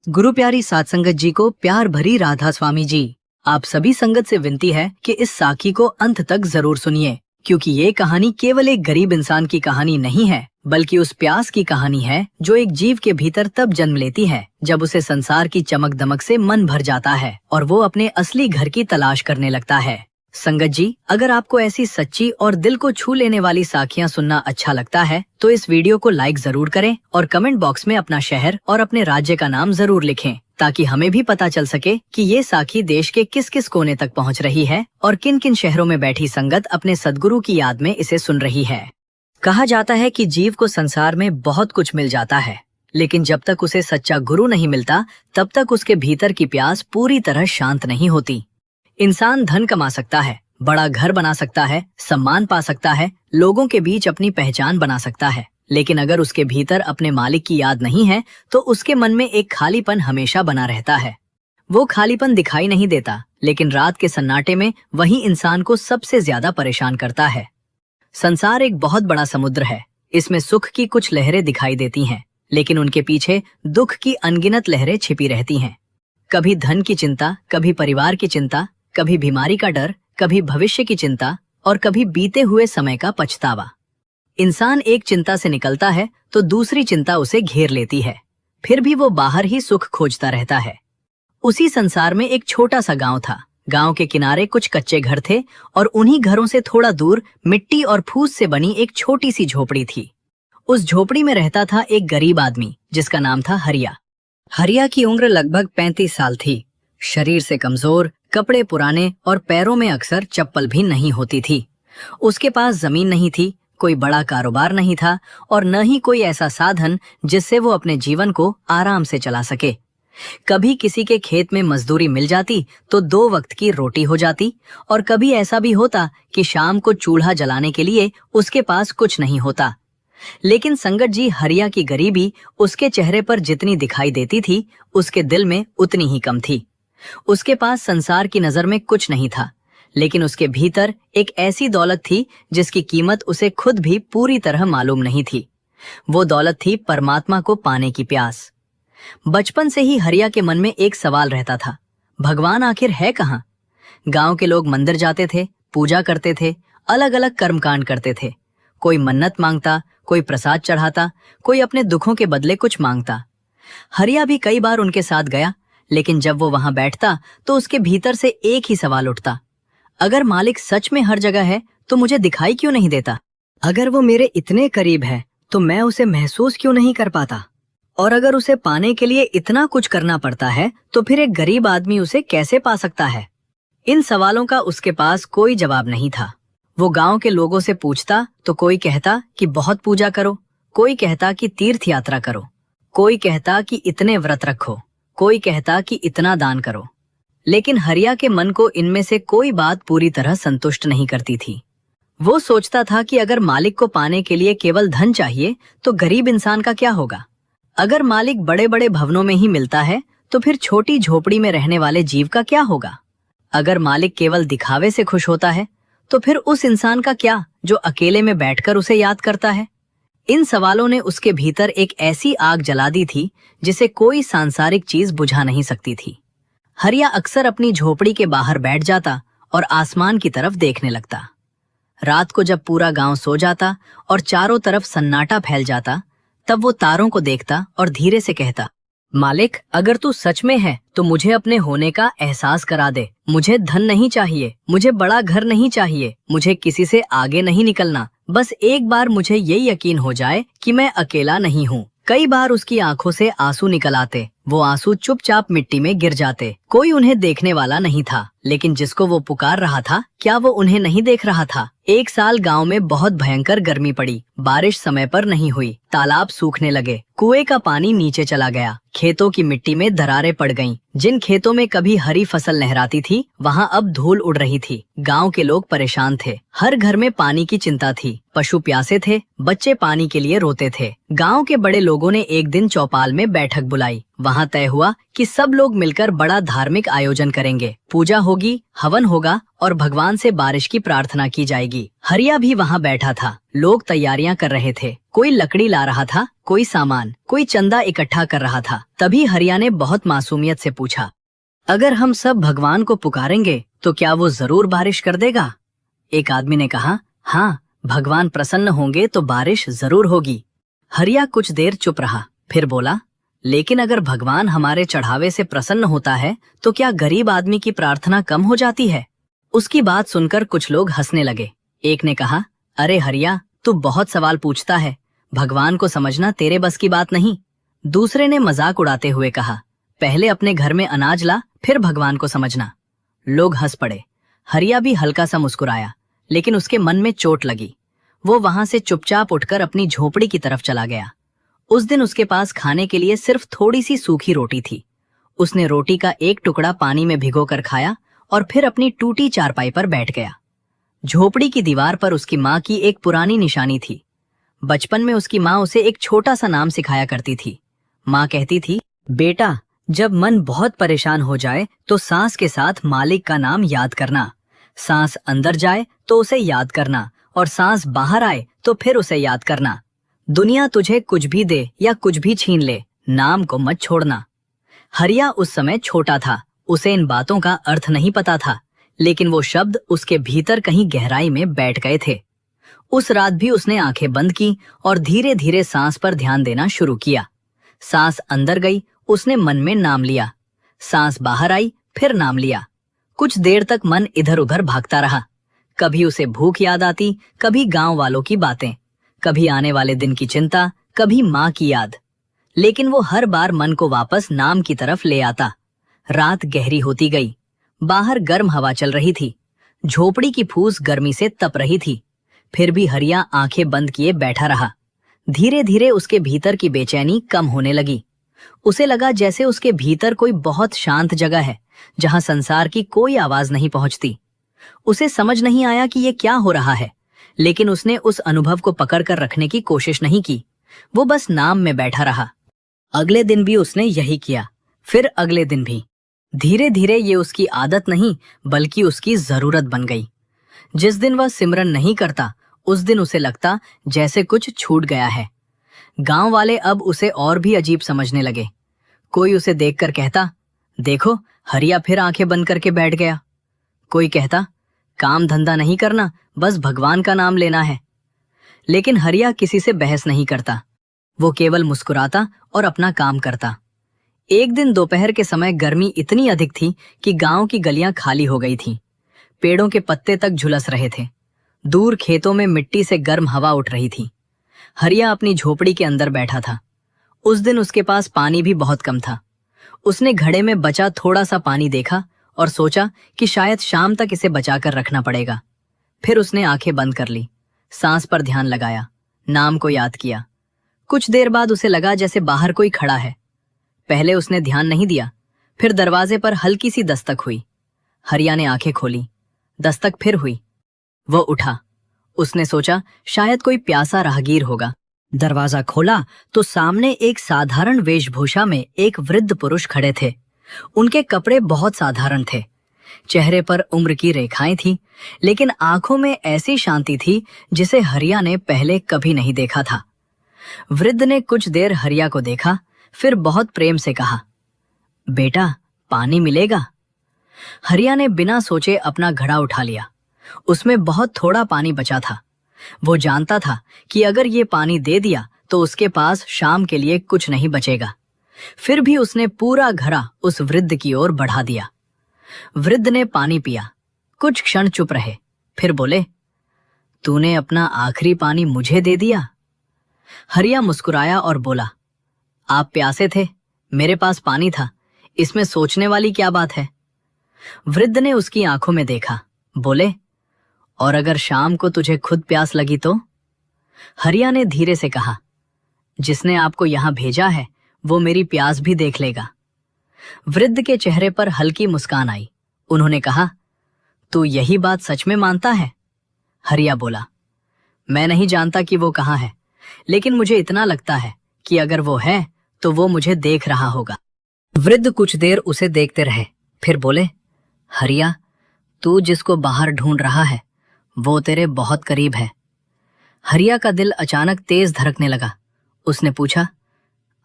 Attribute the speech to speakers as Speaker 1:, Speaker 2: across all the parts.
Speaker 1: गुरु प्यारी सात संगत जी को प्यार भरी राधा स्वामी जी, आप सभी संगत से विनती है कि इस साखी को अंत तक जरूर सुनिए, क्योंकि ये कहानी केवल एक गरीब इंसान की कहानी नहीं है, बल्कि उस प्यास की कहानी है जो एक जीव के भीतर तब जन्म लेती है जब उसे संसार की चमक दमक से मन भर जाता है और वो अपने असली घर की तलाश करने लगता है। संगत जी, अगर आपको ऐसी सच्ची और दिल को छू लेने वाली साखियां सुनना अच्छा लगता है तो इस वीडियो को लाइक जरूर करें और कमेंट बॉक्स में अपना शहर और अपने राज्य का नाम जरूर लिखें, ताकि हमें भी पता चल सके कि ये साखी देश के किस किस कोने तक पहुंच रही है और किन किन शहरों में बैठी संगत अपने सद्गुरु की याद में इसे सुन रही है। कहा जाता है कि जीव को संसार में बहुत कुछ मिल जाता है, लेकिन जब तक उसे सच्चा गुरु नहीं मिलता तब तक उसके भीतर की प्यास पूरी तरह शांत नहीं होती। इंसान धन कमा सकता है, बड़ा घर बना सकता है, सम्मान पा सकता है, लोगों के बीच अपनी पहचान बना सकता है, लेकिन अगर उसके भीतर अपने मालिक की याद नहीं है तो उसके मन में एक खालीपन हमेशा बना रहता है। वो खालीपन दिखाई नहीं देता, लेकिन रात के सन्नाटे में वही इंसान को सबसे ज्यादा परेशान करता है। संसार एक बहुत बड़ा समुद्र है। इसमें सुख की कुछ लहरें दिखाई देती हैं, लेकिन उनके पीछे दुख की अनगिनत लहरें छिपी रहती हैं। कभी धन की चिंता, कभी परिवार की चिंता, कभी बीमारी का डर, कभी भविष्य की चिंता और कभी बीते हुए समय का पछतावा। इंसान एक चिंता से निकलता है तो दूसरी चिंता उसे घेर लेती है, फिर भी वो बाहर ही सुख खोजता रहता है। उसी संसार में एक छोटा सा गांव था। गांव के किनारे कुछ कच्चे घर थे और उन्हीं घरों से थोड़ा दूर मिट्टी और फूस से बनी एक छोटी सी झोपड़ी थी। उस झोपड़ी में रहता था एक गरीब आदमी जिसका नाम था हरिया। हरिया की उम्र लगभग 35 साल थी। शरीर से कमजोर, कपड़े पुराने और पैरों में अक्सर चप्पल भी नहीं होती थी। उसके पास जमीन नहीं थी, कोई बड़ा कारोबार नहीं था और न ही कोई ऐसा साधन जिससे वो अपने जीवन को आराम से चला सके। कभी किसी के खेत में मजदूरी मिल जाती तो 2 वक्त की रोटी हो जाती और कभी ऐसा भी होता कि शाम को चूल्हा जलाने के लिए उसके पास कुछ नहीं होता। लेकिन संगत जी, हरिया की गरीबी उसके चेहरे पर जितनी दिखाई देती थी उसके दिल में उतनी ही कम थी। उसके पास संसार की नजर में कुछ नहीं था, लेकिन उसके भीतर एक ऐसी दौलत थी जिसकी कीमत उसे खुद भी पूरी तरह मालूम नहीं थी। वो दौलत थी परमात्मा को पाने की प्यास। बचपन से ही हरिया के मन में एक सवाल रहता था, भगवान आखिर है कहाँ? गांव के लोग मंदिर जाते थे, पूजा करते थे, अलग अलग कर्मकांड करते थे। कोई मन्नत मांगता, कोई प्रसाद चढ़ाता, कोई अपने दुखों के बदले कुछ मांगता। हरिया भी कई बार उनके साथ गया, लेकिन जब वो वहां बैठता तो उसके भीतर से एक ही सवाल उठता, अगर मालिक सच में हर जगह है तो मुझे दिखाई क्यों नहीं देता? अगर वो मेरे इतने करीब है तो मैं उसे महसूस क्यों नहीं कर पाता? और अगर उसे पाने के लिए इतना कुछ करना पड़ता है तो फिर एक गरीब आदमी उसे कैसे पा सकता है? इन सवालों का उसके पास कोई जवाब नहीं था। वो गांव के लोगों से पूछता तो कोई कहता कि बहुत पूजा करो, कोई कहता कि तीर्थ यात्रा करो, कोई कहता कि इतने व्रत रखो, कोई कहता कि इतना दान करो। लेकिन हरिया के मन को इनमें से कोई बात पूरी तरह संतुष्ट नहीं करती थी। वो सोचता था कि अगर मालिक को पाने के लिए केवल धन चाहिए तो गरीब इंसान का क्या होगा? अगर मालिक बड़े बड़े भवनों में ही मिलता है तो फिर छोटी झोपड़ी में रहने वाले जीव का क्या होगा? अगर मालिक केवल दिखावे से खुश होता है तो फिर उस इंसान का क्या जो अकेले में बैठकर उसे याद करता है? इन सवालों ने उसके भीतर एक ऐसी आग जला दी थी जिसे कोई सांसारिक चीज बुझा नहीं सकती थी। हरिया अक्सर अपनी झोपड़ी के बाहर बैठ जाता और आसमान की तरफ देखने लगता। रात को जब पूरा गांव सो जाता और चारों तरफ सन्नाटा फैल जाता, तब वो तारों को देखता और धीरे से कहता, मालिक, अगर तू सच में है तो मुझे अपने होने का एहसास करा दे। मुझे धन नहीं चाहिए, मुझे बड़ा घर नहीं चाहिए, मुझे किसी से आगे नहीं निकलना। बस एक बार मुझे ये यकीन हो जाए कि मैं अकेला नहीं हूँ। कई बार उसकी आंखों से आंसू निकल आते। वो आंसू चुपचाप मिट्टी में गिर जाते। कोई उन्हें देखने वाला नहीं था, लेकिन जिसको वो पुकार रहा था, क्या वो उन्हें नहीं देख रहा था? एक साल गांव में बहुत भयंकर गर्मी पड़ी। बारिश समय पर नहीं हुई, तालाब सूखने लगे, कुएं का पानी नीचे चला गया, खेतों की मिट्टी में दरारें पड़ गईं। जिन खेतों में कभी हरी फसल लहराती थी वहां अब धूल उड़ रही थी। गांव के लोग परेशान थे। हर घर में पानी की चिंता थी। पशु प्यासे थे, बच्चे पानी के लिए रोते थे। गांव के बड़े लोगों ने एक दिन चौपाल में बैठक बुलाई। वहां तय हुआ कि सब लोग मिलकर बड़ा धार्मिक आयोजन करेंगे। पूजा होगी, हवन होगा और भगवान से बारिश की प्रार्थना की जाएगी। हरिया भी वहां बैठा था। लोग तैयारियां कर रहे थे। कोई लकड़ी ला रहा था, कोई सामान, कोई चंदा इकट्ठा कर रहा था। तभी हरिया ने बहुत मासूमियत से पूछा, अगर हम सब भगवान को पुकारेंगे तो क्या वो जरूर बारिश कर देगा? एक आदमी ने कहा, हाँ, भगवान प्रसन्न होंगे तो बारिश जरूर होगी। हरिया कुछ देर चुप रहा, फिर बोला, लेकिन अगर भगवान हमारे चढ़ावे से प्रसन्न होता है तो क्या गरीब आदमी की प्रार्थना कम हो जाती है? उसकी बात सुनकर कुछ लोग हंसने लगे। एक ने कहा, अरे हरिया, तू बहुत सवाल पूछता है, भगवान को समझना तेरे बस की बात नहीं। दूसरे ने मजाक उड़ाते हुए कहा, पहले अपने घर में अनाज ला, फिर भगवान को समझना। लोग हंस पड़े। हरिया भी हल्का सा मुस्कुराया, लेकिन उसके मन में चोट लगी। वो वहां से चुपचाप उठकर अपनी झोपड़ी की तरफ चला गया। उस दिन उसके पास खाने के लिए सिर्फ थोड़ी सी सूखी रोटी थी। उसने रोटी का एक टुकड़ा पानी में भिगोकर खाया और फिर अपनी टूटी चारपाई पर बैठ गया। झोपड़ी की दीवार पर उसकी माँ की एक पुरानी निशानी थी। बचपन में उसकी माँ उसे एक छोटा सा नाम सिखाया करती थी। माँ कहती थी, बेटा, जब मन बहुत परेशान हो जाए तो सांस के साथ मालिक का नाम याद करना। सांस अंदर जाए तो उसे याद करना और सांस बाहर आए तो फिर उसे याद करना। दुनिया तुझे कुछ भी दे या कुछ भी छीन ले, नाम को मत छोड़ना। हरिया उस समय छोटा था, उसे इन बातों का अर्थ नहीं पता था, लेकिन वो शब्द उसके भीतर कहीं गहराई में बैठ गए थे। उस रात भी उसने आंखें बंद की और धीरे धीरे सांस पर ध्यान देना शुरू किया। सांस अंदर गई, उसने मन में नाम लिया। सांस बाहर आई, फिर नाम लिया। कुछ देर तक मन इधर उधर भागता रहा। कभी उसे भूख याद आती, कभी गांव वालों की बातें, कभी आने वाले दिन की चिंता, कभी माँ की याद, लेकिन वो हर बार मन को वापस नाम की तरफ ले आता। रात गहरी होती गई। बाहर गर्म हवा चल रही थी। झोपड़ी की फूस गर्मी से तप रही थी। फिर भी हरिया आंखें बंद किए बैठा रहा। धीरे धीरे उसके भीतर की बेचैनी कम होने लगी। उसे लगा जैसे उसके भीतर कोई बहुत शांत जगह है, जहां संसार की कोई आवाज नहीं पहुंचती। उसे समझ नहीं आया कि ये क्या हो रहा है, लेकिन उसने उस अनुभव को पकड़कर रखने की कोशिश नहीं की। वो बस नाम में बैठा रहा। अगले दिन भी उसने यही किया, फिर अगले दिन भी। धीरे धीरे ये उसकी आदत नहीं, बल्कि उसकी जरूरत बन गई। जिस दिन वह सिमरन नहीं करता, उस दिन उसे लगता जैसे कुछ छूट गया है। गांव वाले अब उसे और भी अजीब समझने लगे। कोई उसे देखकर कहता, देखो, हरिया फिर आंखें बंद करके बैठ गया। कोई कहता, काम धंधा नहीं करना, बस भगवान का नाम लेना है। लेकिन हरिया किसी से बहस नहीं करता। वो केवल मुस्कुराता और अपना काम करता। एक दिन दोपहर के समय गर्मी इतनी अधिक थी कि गांव की गलियां खाली हो गई थीं। पेड़ों के पत्ते तक झुलस रहे थे। दूर खेतों में मिट्टी से गर्म हवा उठ रही थी। हरिया अपनी झोपड़ी के अंदर बैठा था। उस दिन उसके पास पानी भी बहुत कम था। उसने घड़े में बचा थोड़ा सा पानी देखा और सोचा कि शायद शाम तक इसे बचाकर रखना पड़ेगा। फिर उसने आंखें बंद कर ली, सांस पर ध्यान लगाया, नाम को याद किया। कुछ देर बाद उसे लगा जैसे बाहर कोई खड़ा है। पहले उसने ध्यान नहीं दिया, फिर दरवाजे पर हल्की सी दस्तक हुई। हरिया ने आंखें खोली, दस्तक फिर हुई। वो उठा। उसने सोचा शायद कोई प्यासा राहगीर होगा। दरवाजा खोला तो सामने एक साधारण वेशभूषा में एक वृद्ध पुरुष खड़े थे। उनके कपड़े बहुत साधारण थे। चेहरे पर उम्र की रेखाएं थीं, लेकिन आंखों में ऐसी शांति थी जिसे हरिया ने पहले कभी नहीं देखा था। वृद्ध ने कुछ देर हरिया को देखा, फिर बहुत प्रेम से कहा, बेटा, पानी मिलेगा? हरिया ने बिना सोचे अपना घड़ा उठा लिया। उसमें बहुत थोड़ा पानी बचा था। वो जानता था कि अगर ये पानी दे दिया तो उसके पास शाम के लिए कुछ नहीं बचेगा। फिर भी उसने पूरा घड़ा उस वृद्ध की ओर बढ़ा दिया। वृद्ध ने पानी पिया। कुछ क्षण चुप रहे, फिर बोले, तूने अपना आखिरी पानी मुझे दे दिया? हरिया मुस्कुराया और बोला, आप प्यासे थे, मेरे पास पानी था, इसमें सोचने वाली क्या बात है? वृद्ध ने उसकी आंखों में देखा, बोले, और अगर शाम को तुझे खुद प्यास लगी तो? हरिया ने धीरे से कहा, जिसने आपको यहां भेजा है वो मेरी प्यास भी देख लेगा। वृद्ध के चेहरे पर हल्की मुस्कान आई। उन्होंने कहा, तू यही बात सच में मानता है? हरिया बोला, मैं नहीं जानता कि वो कहाँ है, लेकिन मुझे इतना लगता है कि अगर वो है तो वो मुझे देख रहा होगा। वृद्ध कुछ देर उसे देखते रहे, फिर बोले, हरिया, तू जिसको बाहर ढूंढ रहा है वो तेरे बहुत करीब है। हरिया का दिल अचानक तेज धड़कने लगा। उसने पूछा,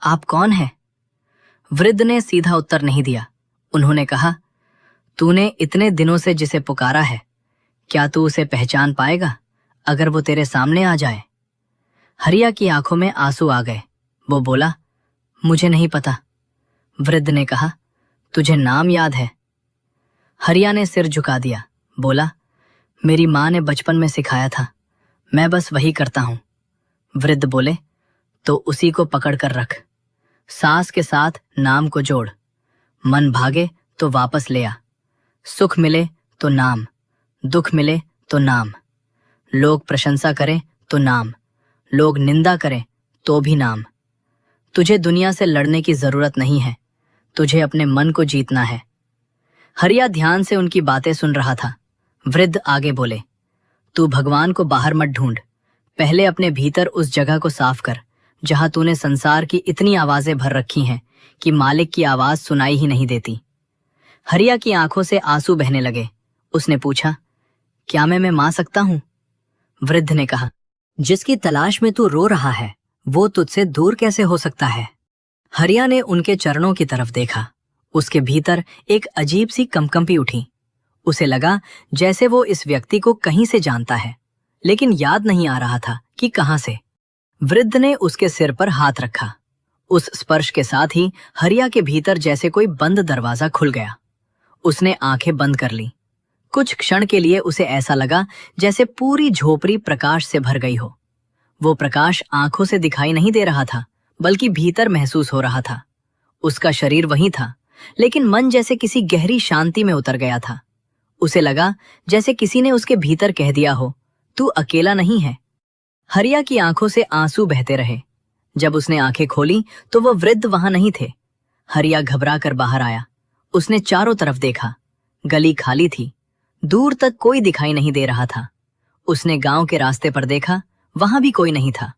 Speaker 1: आप कौन हैं? वृद्ध ने सीधा उत्तर नहीं दिया। उन्होंने कहा, तूने इतने दिनों से जिसे पुकारा है, क्या तू उसे पहचान पाएगा अगर वो तेरे सामने आ जाए? हरिया की आंखों में आंसू आ गए। वो बोला, मुझे नहीं पता। वृद्ध ने कहा, तुझे नाम याद है? हरिया ने सिर झुका दिया। बोला, मेरी माँ ने बचपन में सिखाया था, मैं बस वही करता हूं। वृद्ध बोले, तो उसी को पकड़ कर रख। सांस के साथ नाम को जोड़। मन भागे तो वापस ले आ। सुख मिले तो नाम, दुख मिले तो नाम। लोग प्रशंसा करें तो नाम, लोग निंदा करें तो भी नाम। तुझे दुनिया से लड़ने की जरूरत नहीं है, तुझे अपने मन को जीतना है। हरिया ध्यान से उनकी बातें सुन रहा था। वृद्ध आगे बोले, तू भगवान को बाहर मत ढूंढ, पहले अपने भीतर उस जगह को साफ कर जहां तूने संसार की इतनी आवाजें भर रखी हैं कि मालिक की आवाज सुनाई ही नहीं देती। हरिया की आंखों से आंसू बहने लगे। उसने पूछा, क्या मैं मा सकता हूं? वृद्ध ने कहा, जिसकी तलाश में तू रो रहा है वो तुझसे दूर कैसे हो सकता है? हरिया ने उनके चरणों की तरफ देखा। उसके भीतर एक अजीब सी कंपकंपी उठी। उसे लगा जैसे वो इस व्यक्ति को कहीं से जानता है, लेकिन याद नहीं आ रहा था कि कहां से। वृद्ध ने उसके सिर पर हाथ रखा। उस स्पर्श के साथ ही हरिया के भीतर जैसे कोई बंद दरवाजा खुल गया। उसने आंखें बंद कर ली। कुछ क्षण के लिए उसे ऐसा लगा जैसे पूरी झोपड़ी प्रकाश से भर गई हो। वो प्रकाश आंखों से दिखाई नहीं दे रहा था, बल्कि भीतर महसूस हो रहा था। उसका शरीर वहीं था, लेकिन मन जैसे किसी गहरी शांति में उतर गया था। उसे लगा जैसे किसी ने उसके भीतर कह दिया हो, तू अकेला नहीं है। हरिया की आंखों से आंसू बहते रहे। जब उसने आंखें खोली तो वो वृद्ध वहां नहीं थे। हरिया घबरा कर बाहर आया। उसने चारों तरफ देखा। गली खाली थी, दूर तक कोई दिखाई नहीं दे रहा था। उसने गांव के रास्ते पर देखा, वहां भी कोई नहीं था।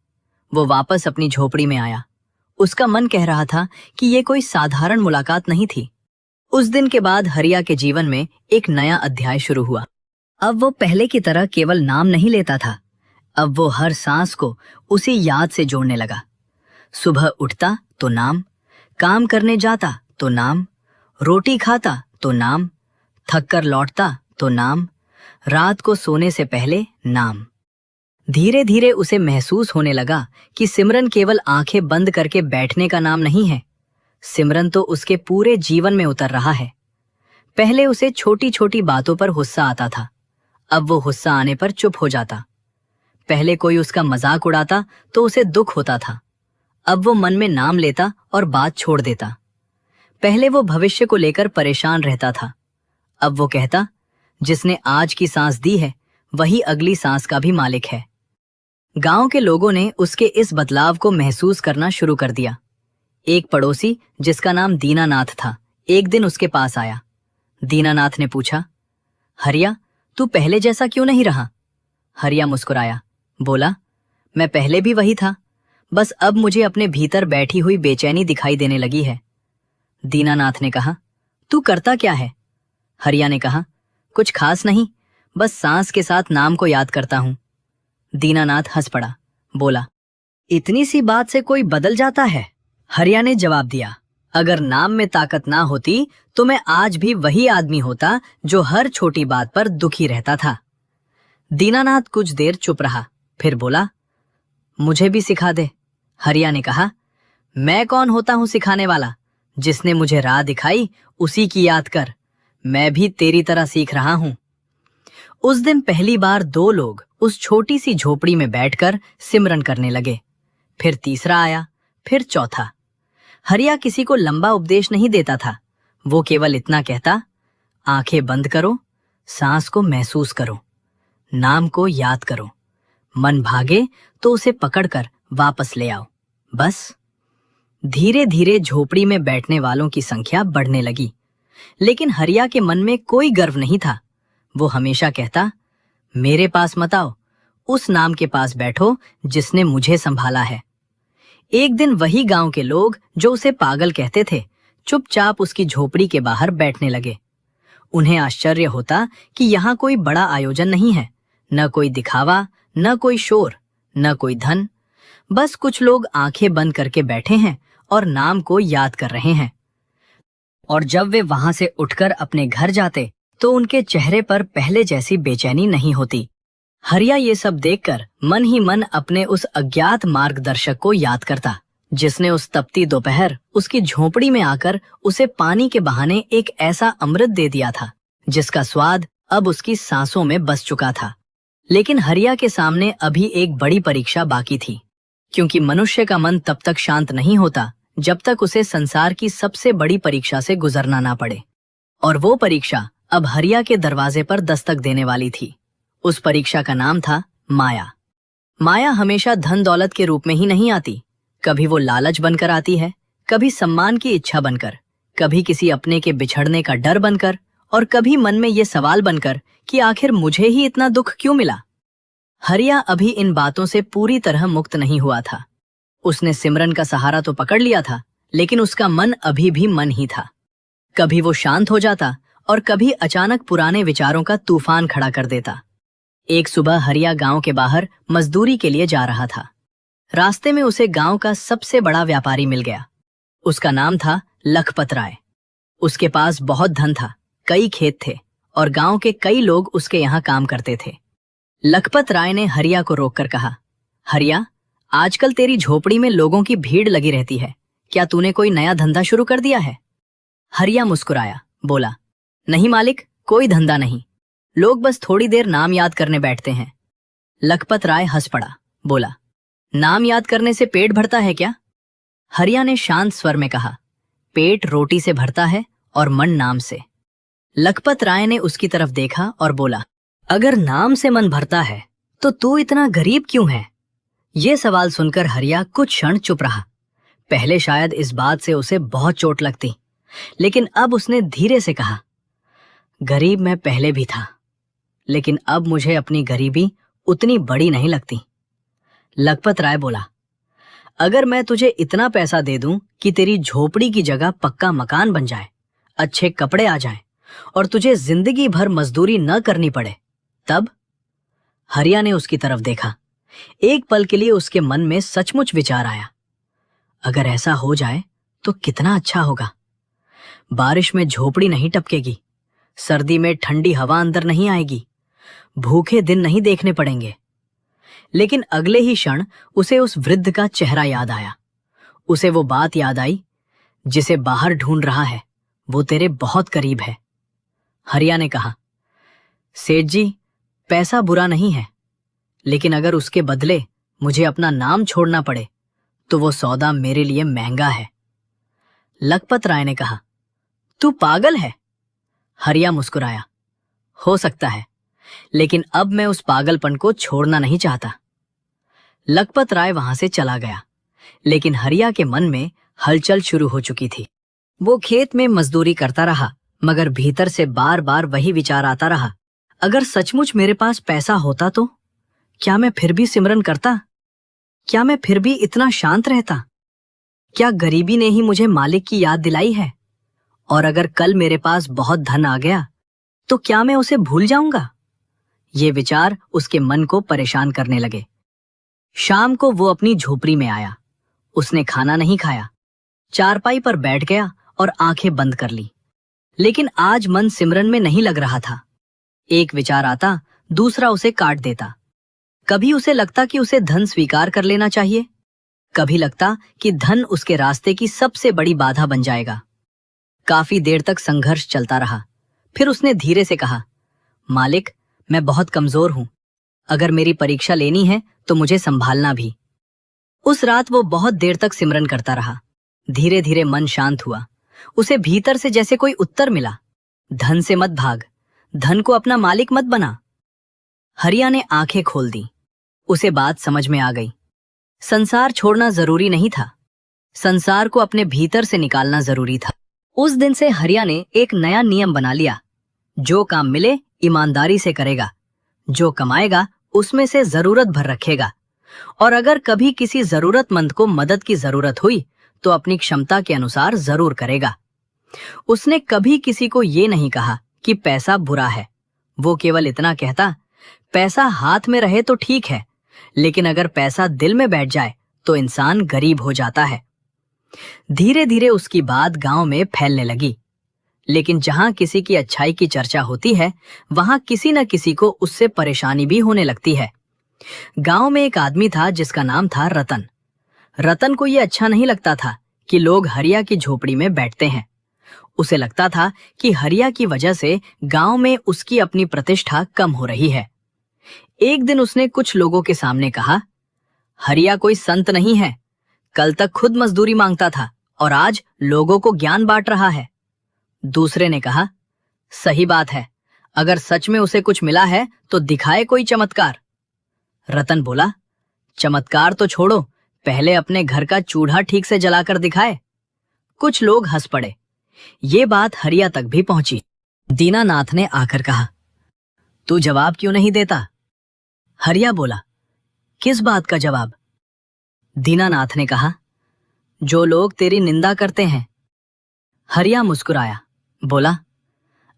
Speaker 1: वो वापस अपनी झोपड़ी में आया। उसका मन कह रहा था कि ये कोई साधारण मुलाकात नहीं थी। उस दिन के बाद हरिया के जीवन में एक नया अध्याय शुरू हुआ। अब वो पहले की तरह केवल नाम नहीं लेता था। अब वो हर सांस को उसी याद से जोड़ने लगा। सुबह उठता तो नाम, काम करने जाता तो नाम, रोटी खाता तो नाम, थक कर लौटता तो नाम, रात को सोने से पहले नाम। धीरे धीरे उसे महसूस होने लगा कि सिमरन केवल आंखें बंद करके बैठने का नाम नहीं है। सिमरन तो उसके पूरे जीवन में उतर रहा है। पहले उसे छोटी छोटी बातों पर गुस्सा आता था, अब वो गुस्सा आने पर चुप हो जाता। पहले कोई उसका मजाक उड़ाता तो उसे दुख होता था, अब वो मन में नाम लेता और बात छोड़ देता। पहले वो भविष्य को लेकर परेशान रहता था, अब वो कहता, जिसने आज की सांस दी है वही अगली सांस का भी मालिक है। गांव के लोगों ने उसके इस बदलाव को महसूस करना शुरू कर दिया। एक पड़ोसी जिसका नाम दीनानाथ था, एक दिन उसके पास आया। दीनानाथ ने पूछा, हरिया, तू पहले जैसा क्यों नहीं रहा? हरिया मुस्कुराया, बोला, मैं पहले भी वही था, बस अब मुझे अपने भीतर बैठी हुई बेचैनी दिखाई देने लगी है। दीनानाथ ने कहा, तू करता क्या है? हरिया ने कहा, कुछ खास नहीं, बस सांस के साथ नाम को याद करता हूं। दीनानाथ हंस पड़ा, बोला, इतनी सी बात से कोई बदल जाता है? हरिया ने जवाब दिया, अगर नाम में ताकत ना होती तो मैं आज भी वही आदमी होता जो हर छोटी बात पर दुखी रहता था। दीनानाथ कुछ देर चुप रहा, फिर बोला, मुझे भी सिखा दे। हरिया ने कहा, मैं कौन होता हूं सिखाने वाला? जिसने मुझे राह दिखाई उसी की याद कर, मैं भी तेरी तरह सीख रहा हूं। उस दिन पहली बार दो लोग उस छोटी सी झोपड़ी में बैठकर सिमरन करने लगे। फिर तीसरा आया, फिर चौथा। हरिया किसी को लंबा उपदेश नहीं देता था, वो केवल इतना कहता, आंखें बंद करो, सांस को महसूस करो, नाम को याद करो, मन भागे तो उसे पकड़कर वापस ले आओ, बस। धीरे धीरे झोपड़ी में बैठने वालों की संख्या बढ़ने लगी, लेकिन हरिया के मन में कोई गर्व नहीं था। वो हमेशा कहता, मेरे पास मत आओ, उस नाम के पास बैठो जिसने मुझे संभाला है। एक दिन वही गांव के लोग जो उसे पागल कहते थे, चुपचाप उसकी झोपड़ी के बाहर बैठने लगे। उन्हें आश्चर्य होता कि यहाँ कोई बड़ा आयोजन नहीं है, न कोई दिखावा, न कोई शोर, न कोई धन, बस कुछ लोग आंखें बंद करके बैठे हैं और नाम को याद कर रहे हैं। और जब वे वहां से उठकर अपने घर जाते तो उनके चेहरे पर पहले जैसी बेचैनी नहीं होती। हरिया ये सब देखकर मन ही मन अपने उस अज्ञात मार्गदर्शक को याद करता, जिसने उस तपती दोपहर उसकी झोपड़ी में आकर उसे पानी के बहाने एक ऐसा अमृत दे दिया था जिसका स्वाद अब उसकी सांसों में बस चुका था। लेकिन हरिया के सामने अभी एक बड़ी परीक्षा बाकी थी, क्योंकि मनुष्य का मन तब तक शांत नहीं होता जब तक उसे संसार की सबसे बड़ी परीक्षा से गुजरना ना पड़े। और वो परीक्षा अब हरिया के दरवाजे पर दस्तक देने वाली थी। उस परीक्षा का नाम था माया। माया हमेशा धन दौलत के रूप में ही नहीं आती। कभी वो लालच बनकर आती है, कभी सम्मान की इच्छा बनकर, कभी किसी अपने के बिछड़ने का डर बनकर, और कभी मन में ये सवाल बनकर कि आखिर मुझे ही इतना दुख क्यों मिला। हरिया अभी इन बातों से पूरी तरह मुक्त नहीं हुआ था। उसने सिमरन का सहारा तो पकड़ लिया था, लेकिन उसका मन अभी भी मन ही था। कभी वो शांत हो जाता और कभी अचानक पुराने विचारों का तूफान खड़ा कर देता। एक सुबह हरिया गांव के बाहर मजदूरी के लिए जा रहा था। रास्ते में उसे गांव का सबसे बड़ा व्यापारी मिल गया। उसका नाम था लखपत राय। उसके पास बहुत धन था, कई खेत थे और गांव के कई लोग उसके यहाँ काम करते थे। लखपत राय ने हरिया को रोककर कहा, हरिया, आजकल तेरी झोपड़ी में लोगों की भीड़ लगी रहती है, क्या तूने कोई नया धंधा शुरू कर दिया है? हरिया मुस्कुराया, बोला, नहीं मालिक, कोई धंधा नहीं, लोग बस थोड़ी देर नाम याद करने बैठते हैं। लखपत राय हंस पड़ा, बोला, नाम याद करने से पेट भरता है क्या? हरिया ने शांत स्वर में कहा, पेट रोटी से भरता है और मन नाम से। लखपत राय ने उसकी तरफ देखा और बोला, अगर नाम से मन भरता है तो तू इतना गरीब क्यों है? ये सवाल सुनकर हरिया कुछ क्षण चुप रहा। पहले शायद इस बात से उसे बहुत चोट लगती, लेकिन अब उसने धीरे से कहा, गरीब मैं पहले भी था, लेकिन अब मुझे अपनी गरीबी उतनी बड़ी नहीं लगती। लखपत राय बोला, अगर मैं तुझे इतना पैसा दे दूं कि तेरी झोपड़ी की जगह पक्का मकान बन जाए, अच्छे कपड़े आ जाएं और तुझे जिंदगी भर मजदूरी न करनी पड़े, तब? हरिया ने उसकी तरफ देखा। एक पल के लिए उसके मन में सचमुच विचार आया, अगर ऐसा हो जाए तो कितना अच्छा होगा। बारिश में झोपड़ी नहीं टपकेगी, सर्दी में ठंडी हवा अंदर नहीं आएगी, भूखे दिन नहीं देखने पड़ेंगे। लेकिन अगले ही क्षण उसे उस वृद्ध का चेहरा याद आया। उसे वो बात याद आई, जिसे बाहर ढूंढ रहा है वो तेरे बहुत करीब है। हरिया ने कहा, सेठ जी, पैसा बुरा नहीं है, लेकिन अगर उसके बदले मुझे अपना नाम छोड़ना पड़े तो वो सौदा मेरे लिए महंगा है। लखपत राय ने कहा, तू पागल है? हरिया मुस्कुराया, हो सकता है, लेकिन अब मैं उस पागलपन को छोड़ना नहीं चाहता। लखपत राय वहां से चला गया, लेकिन हरिया के मन में हलचल शुरू हो चुकी थी। वो खेत में मजदूरी करता रहा, मगर भीतर से बार बार वही विचार आता रहा, अगर सचमुच मेरे पास पैसा होता तो क्या मैं फिर भी सिमरन करता? क्या मैं फिर भी इतना शांत रहता? क्या गरीबी ने ही मुझे मालिक की याद दिलाई है? और अगर कल मेरे पास बहुत धन आ गया तो क्या मैं उसे भूल जाऊंगा? ये विचार उसके मन को परेशान करने लगे। शाम को वो अपनी झोपड़ी में आया। उसने खाना नहीं खाया, चारपाई पर बैठ गया और आंखें बंद कर ली। लेकिन आज मन सिमरन में नहीं लग रहा था। एक विचार आता, दूसरा उसे काट देता। कभी उसे लगता कि उसे धन स्वीकार कर लेना चाहिए, कभी लगता कि धन उसके रास्ते की सबसे बड़ी बाधा बन जाएगा। काफी देर तक संघर्ष चलता रहा। फिर उसने धीरे से कहा, मालिक, मैं बहुत कमजोर हूं, अगर मेरी परीक्षा लेनी है तो मुझे संभालना भी। उस रात वो बहुत देर तक सिमरन करता रहा। धीरे धीरे मन शांत हुआ। उसे भीतर से जैसे कोई उत्तर मिला, धन से मत भाग, धन को अपना मालिक मत बना। हरिया ने आंखें खोल दी। उसे बात समझ में आ गई। संसार छोड़ना जरूरी नहीं था, संसार को अपने भीतर से निकालना जरूरी था। उस दिन से हरिया ने एक नया नियम बना लिया, जो काम मिले ईमानदारी से करेगा, जो कमाएगा उसमें से जरूरत भर रखेगा, और अगर कभी किसी जरूरतमंद को मदद की जरूरत हुई तो अपनी क्षमता के अनुसार जरूर करेगा। उसने कभी किसी को ये नहीं कहा कि पैसा बुरा है। वो केवल इतना कहता, पैसा हाथ में रहे तो ठीक है, लेकिन अगर पैसा दिल में बैठ जाए तो इंसान गरीब हो जाता है। धीरे धीरे उसकी बात गांव में फैलने लगी, लेकिन जहां किसी की अच्छाई की चर्चा होती है, वहां किसी न किसी को उससे परेशानी भी होने लगती है। गांव में एक आदमी था जिसका नाम था रतन। रतन को यह अच्छा नहीं लगता था कि लोग हरिया की झोपड़ी में बैठते हैं। उसे लगता था कि हरिया की वजह से गांव में उसकी अपनी प्रतिष्ठा कम हो रही है। एक दिन उसने कुछ लोगों के सामने कहा, हरिया कोई संत नहीं है। कल तक खुद मजदूरी मांगता था और आज लोगों को ज्ञान बांट रहा है। दूसरे ने कहा, सही बात है, अगर सच में उसे कुछ मिला है तो दिखाए कोई चमत्कार। रतन बोला, चमत्कार तो छोड़ो, पहले अपने घर का चूल्हा ठीक से जलाकर दिखाए। कुछ लोग हंस पड़े। ये बात हरिया तक भी पहुंची। दीनानाथ ने आकर कहा, तू जवाब क्यों नहीं देता? हरिया बोला, किस बात का जवाब? दीनानाथ ने कहा, जो लोग तेरी निंदा करते हैं। हरिया मुस्कुराया, बोला,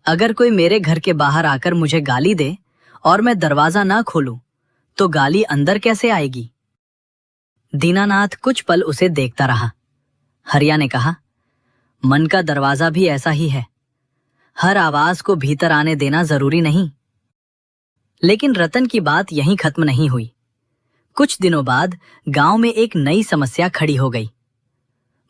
Speaker 1: अगर कोई मेरे घर के बाहर आकर मुझे गाली दे और मैं दरवाजा ना खोलूं तो गाली अंदर कैसे आएगी? दीनानाथ कुछ पल उसे देखता रहा। हरिया ने कहा, मन का दरवाजा भी ऐसा ही है, हर आवाज को भीतर आने देना जरूरी नहीं। लेकिन रतन की बात यहीं खत्म नहीं हुई। कुछ दिनों बाद गांव में एक नई समस्या खड़ी हो गई।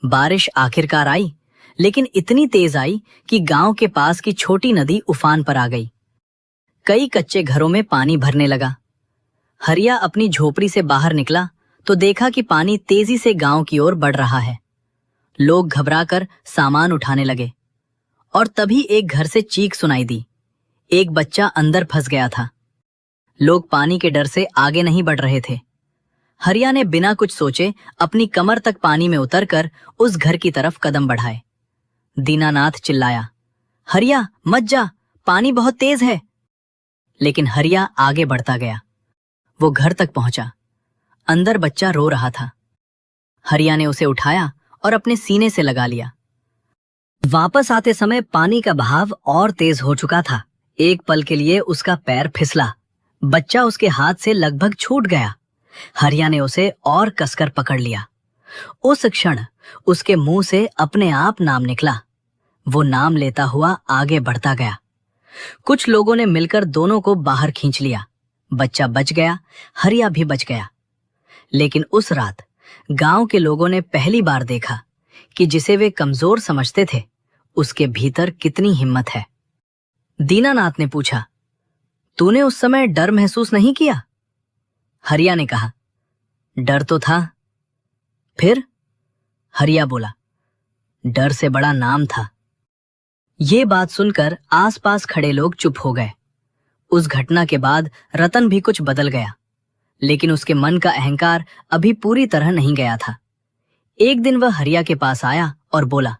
Speaker 1: बारिश आखिरकार आई, लेकिन इतनी तेज आई कि गांव के पास की छोटी नदी उफान पर आ गई। कई कच्चे घरों में पानी भरने लगा। हरिया अपनी झोपड़ी से बाहर निकला तो देखा कि पानी तेजी से गांव की ओर बढ़ रहा है। लोग घबराकर सामान उठाने लगे और तभी एक घर से चीख सुनाई दी। एक बच्चा अंदर फंस गया था। लोग पानी के डर से आगे नहीं बढ़ रहे थे। हरिया ने बिना कुछ सोचे अपनी कमर तक पानी में उतरकर उस घर की तरफ कदम बढ़ाए। दीनानाथ चिल्लाया, हरिया मत जा, पानी बहुत तेज है। लेकिन हरिया आगे बढ़ता गया। वो घर तक पहुंचा। अंदर बच्चा रो रहा था। हरिया ने उसे उठाया और अपने सीने से लगा लिया। वापस आते समय पानी का बहाव और तेज हो चुका था। एक पल के लिए उसका पैर फिसला। बच्चा उसके हाथ से लगभग छूट गया। हरिया ने उसे और कसकर पकड़ लिया। उस क्षण उसके मुंह से अपने आप नाम निकला। वो नाम लेता हुआ आगे बढ़ता गया। कुछ लोगों ने मिलकर दोनों को बाहर खींच लिया। बच्चा बच गया, हरिया भी बच गया। लेकिन उस रात गांव के लोगों ने पहली बार देखा कि जिसे वे कमजोर समझते थे, उसके भीतर कितनी हिम्मत है। दीनानाथ ने पूछा, तूने उस समय डर महसूस नहीं किया? हरिया ने कहा, डर तो था। फिर? हरिया बोला, डर से बड़ा नाम था। ये बात सुनकर आसपास खड़े लोग चुप हो गए। उस घटना के बाद रतन भी कुछ बदल गया, लेकिन उसके मन का अहंकार अभी पूरी तरह नहीं गया था। एक दिन वह हरिया के पास आया और बोला,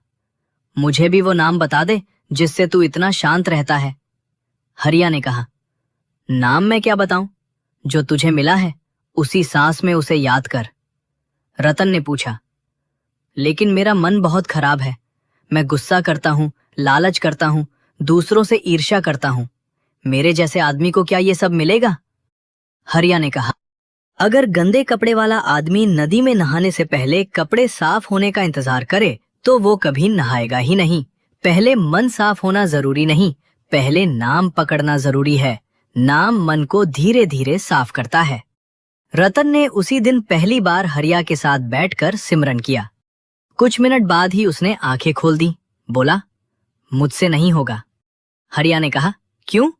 Speaker 1: मुझे भी वो नाम बता दे जिससे तू इतना शांत रहता है। हरिया ने कहा, नाम मैं क्या बताऊं? जो तुझे मिला है उसी सांस में उसे याद कर। रतन ने पूछा, लेकिन मेरा मन बहुत खराब है। मैं गुस्सा करता हूं, लालच करता हूं, दूसरों से ईर्ष्या करता हूं। मेरे जैसे आदमी को क्या ये सब मिलेगा? हरिया ने कहा, अगर गंदे कपड़े वाला आदमी नदी में नहाने से पहले कपड़े साफ होने का इंतजार करे तो वो कभी नहाएगा ही नहीं। पहले मन साफ होना जरूरी नहीं, पहले नाम पकड़ना जरूरी है। नाम मन को धीरे धीरे साफ करता है। रतन ने उसी दिन पहली बार हरिया के साथ बैठकर सिमरन किया। कुछ मिनट बाद ही उसने आंखें खोल दी। बोला, मुझसे नहीं होगा। हरिया ने कहा, क्यों?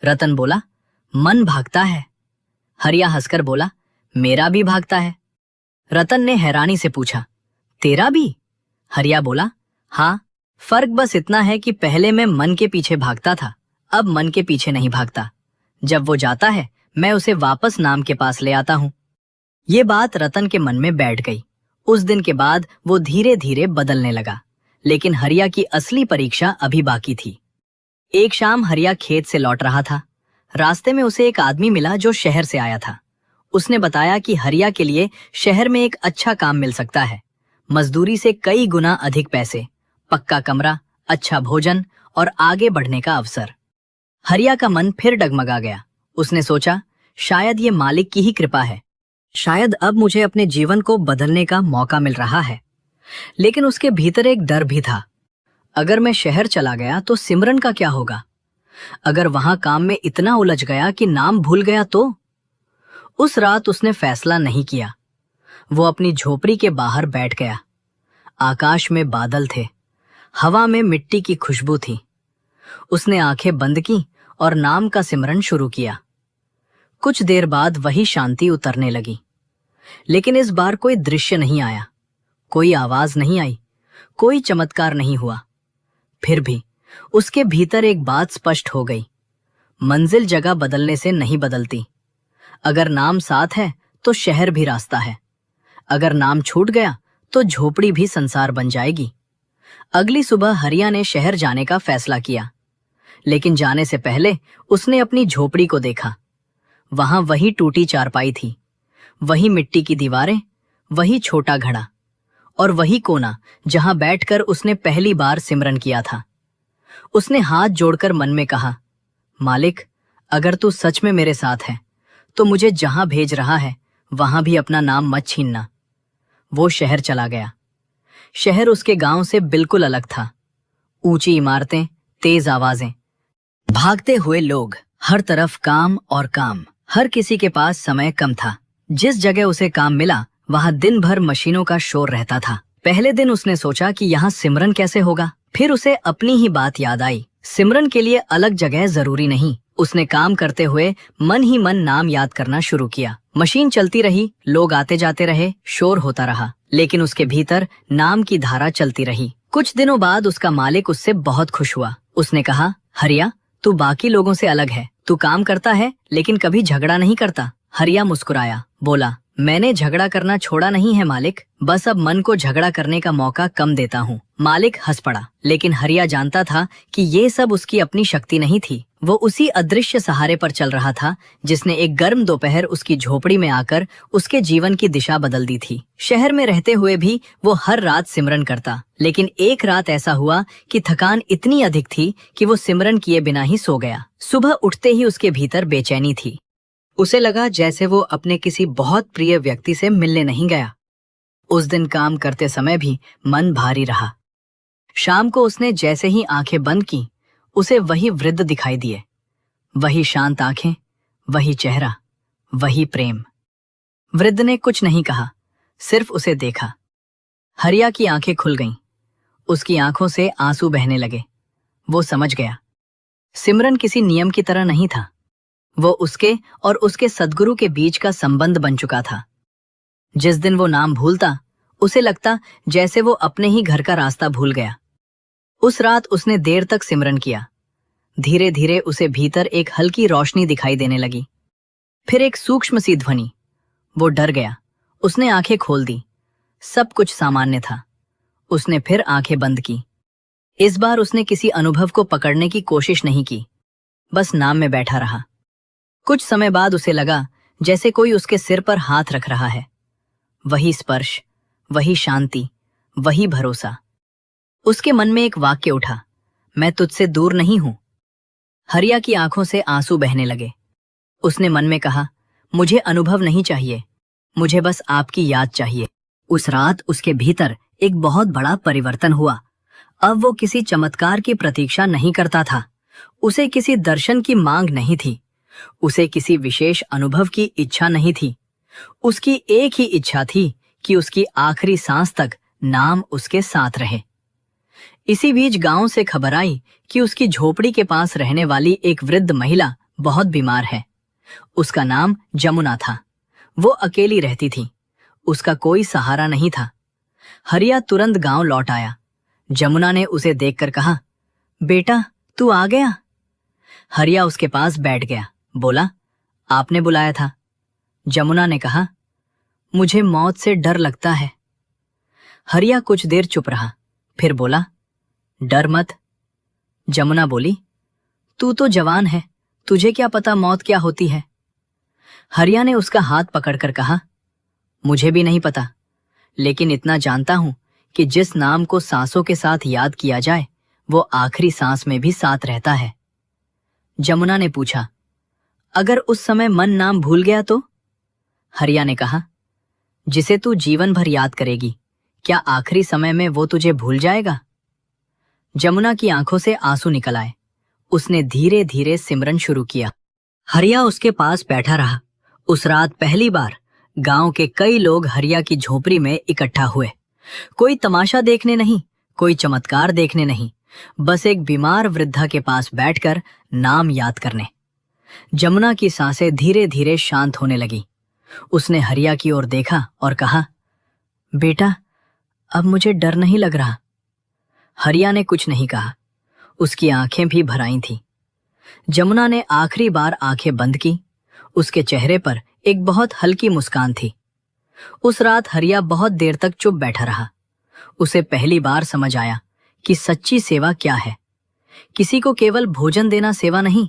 Speaker 1: रतन बोला, मन भागता है। हरिया हंसकर बोला, मेरा भी भागता है। रतन ने हैरानी से पूछा, तेरा भी? हरिया बोला, हाँ, फर्क बस इतना है कि पहले मैं मन के पीछे भागता था, अब मन के पीछे नहीं भागता। जब वो जाता है मैं उसे वापस नाम के पास ले आता हूँ। ये बात रतन के मन में बैठ गई। उस दिन के बाद वो धीरे धीरे बदलने लगा, लेकिन हरिया की असली परीक्षा अभी बाकी थी। एक शाम हरिया खेत से लौट रहा था। रास्ते में उसे एक आदमी मिला जो शहर से आया था। उसने बताया कि हरिया के लिए शहर में एक अच्छा काम मिल सकता है, मजदूरी से कई गुना अधिक पैसे, पक्का कमरा, अच्छा भोजन और आगे बढ़ने का अवसर। हरिया का मन फिर डगमगा गया। उसने सोचा, शायद ये मालिक की ही कृपा है। शायद अब मुझे अपने जीवन को बदलने का मौका मिल रहा है। लेकिन उसके भीतर एक डर भी था। अगर मैं शहर चला गया तो सिमरन का क्या होगा? अगर वहां काम में इतना उलझ गया कि नाम भूल गया तो? उस रात उसने फैसला नहीं किया। वो अपनी झोपड़ी के बाहर बैठ गया। आकाश में बादल थे, हवा में मिट्टी की खुशबू थी। उसने आंखें बंद की और नाम का सिमरन शुरू किया। कुछ देर बाद वही शांति उतरने लगी, लेकिन इस बार कोई दृश्य नहीं आया, कोई आवाज नहीं आई, कोई चमत्कार नहीं हुआ। फिर भी उसके भीतर एक बात स्पष्ट हो गई, मंजिल जगह बदलने से नहीं बदलती। अगर नाम साथ है तो शहर भी रास्ता है, अगर नाम छूट गया तो झोपड़ी भी संसार बन जाएगी। अगली सुबह हरिया ने शहर जाने का फैसला किया, लेकिन जाने से पहले उसने अपनी झोपड़ी को देखा। वहां वही टूटी चारपाई थी, वही मिट्टी की दीवारें, वही छोटा घड़ा और वही कोना जहां बैठकर उसने पहली बार सिमरन किया था। उसने हाथ जोड़कर मन में कहा, मालिक, अगर तू सच में मेरे साथ है तो मुझे जहां भेज रहा है वहां भी अपना नाम मत छीनना। वो शहर चला गया। शहर उसके गांव से बिल्कुल अलग था। ऊंची इमारतें, तेज आवाजें, भागते हुए लोग, हर तरफ काम और काम। हर किसी के पास समय कम था। जिस जगह उसे काम मिला वहां दिन भर मशीनों का शोर रहता था। पहले दिन उसने सोचा कि यहाँ सिमरन कैसे होगा। फिर उसे अपनी ही बात याद आई, सिमरन के लिए अलग जगह जरूरी नहीं। उसने काम करते हुए मन ही मन नाम याद करना शुरू किया। मशीन चलती रही, लोग आते जाते रहे, शोर होता रहा, लेकिन उसके भीतर नाम की धारा चलती रही। कुछ दिनों बाद उसका मालिक उससे बहुत खुश हुआ। उसने कहा, हरिया, तू बाकी लोगों से अलग है। तू काम करता है लेकिन कभी झगड़ा नहीं करता। हरिया मुस्कुराया, बोला, मैंने झगड़ा करना छोड़ा नहीं है मालिक, बस अब मन को झगड़ा करने का मौका कम देता हूँ। मालिक हंस पड़ा, लेकिन हरिया जानता था कि ये सब उसकी अपनी शक्ति नहीं थी। वो उसी अदृश्य सहारे पर चल रहा था जिसने एक गर्म दोपहर उसकी झोपड़ी में आकर उसके जीवन की दिशा बदल दी थी। शहर में रहते हुए भी वो हर रात सिमरन करता, लेकिन एक रात ऐसा हुआ कि थकान इतनी अधिक थी कि वो सिमरन किए बिना ही सो गया। सुबह उठते ही उसके भीतर बेचैनी थी। उसे लगा जैसे वो अपने किसी बहुत प्रिय व्यक्ति से मिलने नहीं गया। उस दिन काम करते समय भी मन भारी रहा। शाम को उसने जैसे ही आंखें बंद की, उसे वही वृद्ध दिखाई दिए। वही शांत आंखें, वही चेहरा, वही प्रेम। वृद्ध ने कुछ नहीं कहा, सिर्फ उसे देखा। हरिया की आंखें खुल गईं। उसकी आंखों से आंसू बहने लगे। वो समझ गया, सिमरन किसी नियम की तरह नहीं था। वो उसके और उसके सद्गुरु के बीच का संबंध बन चुका था। जिस दिन वो नाम भूलता, उसे लगता जैसे वो अपने ही घर का रास्ता भूल गया। उस रात उसने देर तक सिमरन किया। धीरे धीरे उसे भीतर एक हल्की रोशनी दिखाई देने लगी। फिर एक सूक्ष्म सी ध्वनि। वो डर गया। उसने आंखें खोल दी। सब कुछ सामान्य था। उसने फिर आंखें बंद की। इस बार उसने किसी अनुभव को पकड़ने की कोशिश नहीं की, बस नाम में बैठा रहा। कुछ समय बाद उसे लगा जैसे कोई उसके सिर पर हाथ रख रहा है। वही स्पर्श, वही शांति, वही भरोसा। उसके मन में एक वाक्य उठा, मैं तुझसे दूर नहीं हूं। हरिया की आंखों से आंसू बहने लगे। उसने मन में कहा, मुझे अनुभव नहीं चाहिए, मुझे बस आपकी याद चाहिए। उस रात उसके भीतर एक बहुत बड़ा परिवर्तन हुआ। अब वो किसी चमत्कार की प्रतीक्षा नहीं करता था। उसे किसी दर्शन की मांग नहीं थी। उसे किसी विशेष अनुभव की इच्छा नहीं थी। उसकी एक ही इच्छा थी कि उसकी आखिरी सांस तक नाम उसके साथ रहे। इसी बीच गांव से खबर आई कि उसकी झोपड़ी के पास रहने वाली एक वृद्ध महिला बहुत बीमार है। उसका नाम जमुना था। वो अकेली रहती थी। उसका कोई सहारा नहीं था। हरिया तुरंत गांव लौट आया। जमुना ने उसे देखकर कहा, बेटा, तू आ गया। हरिया उसके पास बैठ गया। बोला, आपने बुलाया था। जमुना ने कहा, मुझे मौत से डर लगता है। हरिया कुछ देर चुप रहा, फिर बोला, डर मत। जमुना बोली, तू तो जवान है, तुझे क्या पता मौत क्या होती है। हरिया ने उसका हाथ पकड़कर कहा, मुझे भी नहीं पता, लेकिन इतना जानता हूं कि जिस नाम को सांसों के साथ याद किया जाए वो आखिरी सांस में भी साथ रहता है। जमुना ने पूछा, अगर उस समय मन नाम भूल गया तो? हरिया ने कहा, जिसे तू जीवन भर याद करेगी, क्या आखिरी समय में वो तुझे भूल जाएगा? जमुना की आंखों से आंसू निकल आए। उसने धीरे धीरे सिमरन शुरू किया। हरिया उसके पास बैठा रहा। उस रात पहली बार गांव के कई लोग हरिया की झोपड़ी में इकट्ठा हुए। कोई तमाशा देखने नहीं, कोई चमत्कार देखने नहीं, बस एक बीमार वृद्धा के पास बैठकर नाम याद करने। जमुना की सांसें धीरे धीरे शांत होने लगी। उसने हरिया की ओर देखा और कहा, बेटा, अब मुझे डर नहीं लग रहा। हरिया ने कुछ नहीं कहा। उसकी आंखें भी भर आई थीं। जमुना ने आखिरी बार आंखें बंद की। उसके चेहरे पर एक बहुत हल्की मुस्कान थी। उस रात हरिया बहुत देर तक चुप बैठा रहा। उसे पहली बार समझ आया कि सच्ची सेवा क्या है। किसी को केवल भोजन देना सेवा नहीं,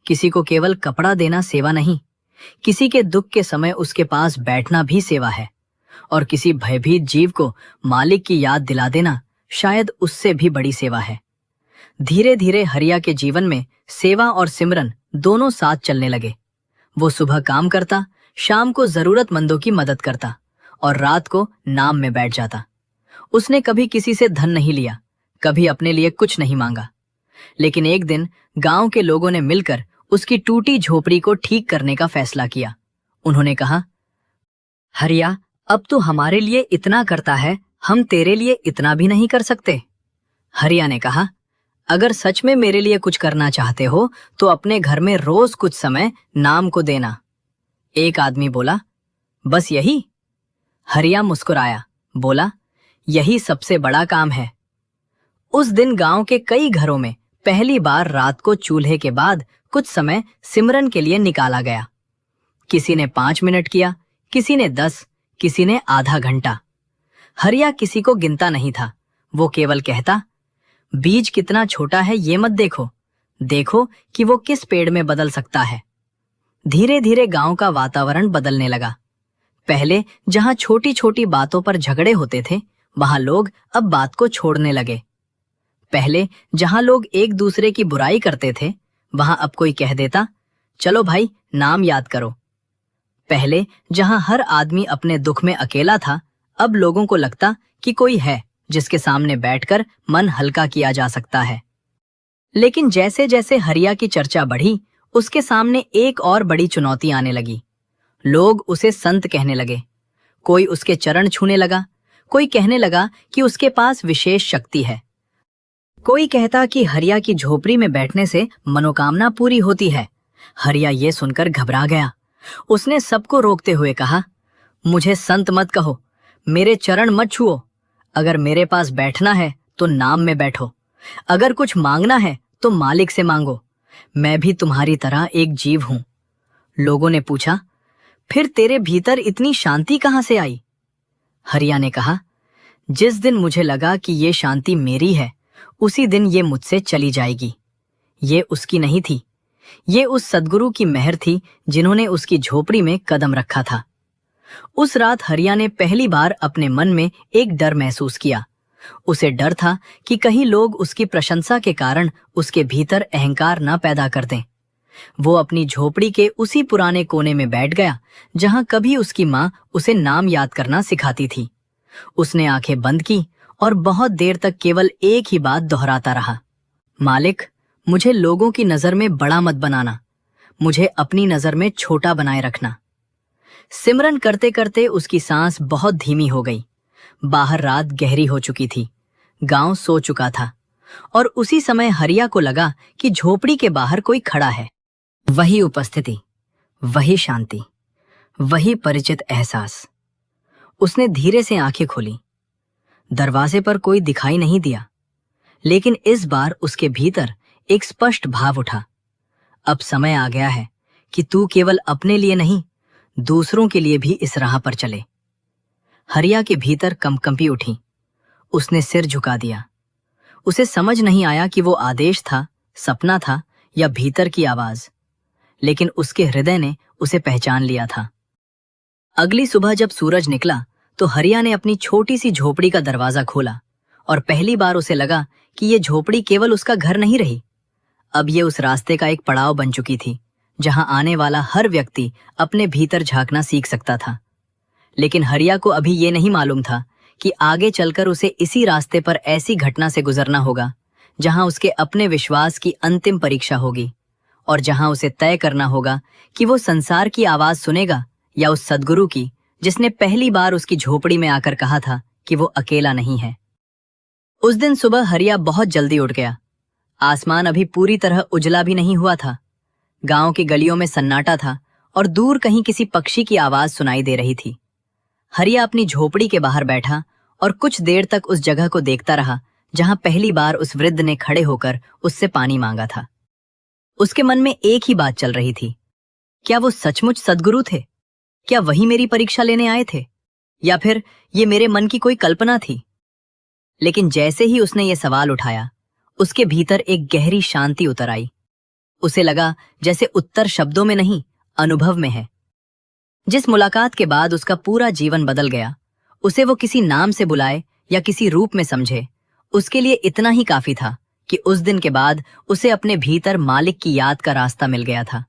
Speaker 1: किसी को केवल कपड़ा देना सेवा नहीं, किसी के दुख के समय उसके पास बैठना भी सेवा है। और किसी भयभीत जीव को मालिक की याद दिला देना शायद उससे भी बड़ी सेवा है। धीरे धीरे हरिया के जीवन में सेवा और सिमरन दोनों साथ चलने लगे। वो सुबह काम करता, शाम को जरूरतमंदों की मदद करता और रात को नाम में बैठ जाता। उसने कभी किसी से धन नहीं लिया, कभी अपने लिए कुछ नहीं मांगा। लेकिन एक दिन गांव के लोगों ने मिलकर उसकी टूटी झोपड़ी को ठीक करने का फैसला किया। उन्होंने कहा, हरिया, अब तू हमारे लिए इतना करता है, हम तेरे लिए इतना भी नहीं कर सकते। हरिया ने कहा, अगर सच में मेरे लिए कुछ करना चाहते हो तो अपने घर में रोज कुछ समय नाम को देना। एक आदमी बोला, बस यही? हरिया मुस्कुराया, बोला, यही सबसे बड़ा काम है। उस दिन गांव के कई घरों में पहली बार रात को चूल्हे के बाद कुछ समय सिमरन के लिए निकाला गया। किसी ने 5 मिनट किया, किसी ने 10, किसी ने आधा घंटा। हरिया किसी को गिनता नहीं था। वो केवल कहता, बीज कितना छोटा है ये मत देखो, देखो कि वो किस पेड़ में बदल सकता है। धीरे धीरे गांव का वातावरण बदलने लगा। पहले जहां छोटी छोटी बातों पर झगड़े होते थे, वहां लोग अब बात को छोड़ने लगे। पहले जहां लोग एक दूसरे की बुराई करते थे, वहां अब कोई कह देता, चलो भाई नाम याद करो। पहले जहां हर आदमी अपने दुख में अकेला था, अब लोगों को लगता कि कोई है जिसके सामने बैठकर मन हल्का किया जा सकता है। लेकिन जैसे जैसे हरिया की चर्चा बढ़ी, उसके सामने एक और बड़ी चुनौती आने लगी। लोग उसे संत कहने लगे। कोई उसके चरण छूने लगा, कोई कहने लगा कि उसके पास विशेष शक्ति है। कोई कहता कि हरिया की झोपड़ी में बैठने से मनोकामना पूरी होती है। हरिया ये सुनकर घबरा गया। उसने सबको रोकते हुए कहा, मुझे संत मत कहो, मेरे चरण मत छुओ। अगर मेरे पास बैठना है तो नाम में बैठो, अगर कुछ मांगना है तो मालिक से मांगो। मैं भी तुम्हारी तरह एक जीव हूं। लोगों ने पूछा, फिर तेरे भीतर इतनी शांति कहां से आई? हरिया ने कहा, जिस दिन मुझे लगा कि ये शांति मेरी है, उसी दिन ये मुझसे चली जाएगी। ये उसकी नहीं थी, ये उस सद्गुरु की मेहर थी जिन्होंने उसकी झोपड़ी में कदम रखा था। उस रात हरिया ने पहली बार अपने मन में एक डर महसूस किया। उसे डर था कि कहीं लोग उसकी प्रशंसा के कारण उसके भीतर अहंकार न पैदा कर दें। वो अपनी झोपड़ी के उसी पुराने कोने में बैठ गया जहां कभी उसकी माँ उसे नाम याद करना सिखाती थी। उसने आंखें बंद की और बहुत देर तक केवल एक ही बात दोहराता रहा, मालिक, मुझे लोगों की नजर में बड़ा मत बनाना, मुझे अपनी नजर में छोटा बनाए रखना। सिमरन करते करते उसकी सांस बहुत धीमी हो गई। बाहर रात गहरी हो चुकी थी, गांव सो चुका था और उसी समय हरिया को लगा कि झोपड़ी के बाहर कोई खड़ा है। वही उपस्थिति, वही शांति, वही परिचित एहसास। उसने धीरे से आंखें खोली। दरवाजे पर कोई दिखाई नहीं दिया, लेकिन इस बार उसके भीतर एक स्पष्ट भाव उठा, अब समय आ गया है कि तू केवल अपने लिए नहीं, दूसरों के लिए भी इस राह पर चले। हरिया के भीतर कंपी उठी। उसने सिर झुका दिया। उसे समझ नहीं आया कि वो आदेश था, सपना था या भीतर की आवाज, लेकिन उसके हृदय ने उसे पहचान लिया था। अगली सुबह जब सूरज निकला तो हरिया ने अपनी छोटी सी झोपड़ी का दरवाजा खोला और पहली बार उसे लगा कि ये झोपड़ी केवल उसका घर नहीं रही, अब ये उस रास्ते का एक पड़ाव बन चुकी थी जहां आने वाला हर व्यक्ति अपने भीतर झांकना सीख सकता था। लेकिन हरिया को अभी ये नहीं मालूम था कि आगे चलकर उसे इसी रास्ते पर ऐसी घटना से गुजरना होगा जहां उसके अपने विश्वास की अंतिम परीक्षा होगी, और जहां उसे तय करना होगा कि वो संसार की आवाज सुनेगा या उस सद्गुरु की जिसने पहली बार उसकी झोपड़ी में आकर कहा था कि वो अकेला नहीं है। उस दिन सुबह हरिया बहुत जल्दी उठ गया। आसमान अभी पूरी तरह उजला भी नहीं हुआ था। गांव की गलियों में सन्नाटा था और दूर कहीं किसी पक्षी की आवाज सुनाई दे रही थी। हरिया अपनी झोपड़ी के बाहर बैठा और कुछ देर तक उस जगह को देखता रहा जहां पहली बार उस वृद्ध ने खड़े होकर उससे पानी मांगा था। उसके मन में एक ही बात चल रही थी, क्या वो सचमुच सद्गुरु थे? क्या वही मेरी परीक्षा लेने आए थे, या फिर ये मेरे मन की कोई कल्पना थी? लेकिन जैसे ही उसने ये सवाल उठाया, उसके भीतर एक गहरी शांति उतर आई। उसे लगा जैसे उत्तर शब्दों में नहीं, अनुभव में है। जिस मुलाकात के बाद उसका पूरा जीवन बदल गया, उसे वो किसी नाम से बुलाए या किसी रूप में समझे, उसके लिए इतना ही काफी था कि उस दिन के बाद उसे अपने भीतर मालिक की याद का रास्ता मिल गया था।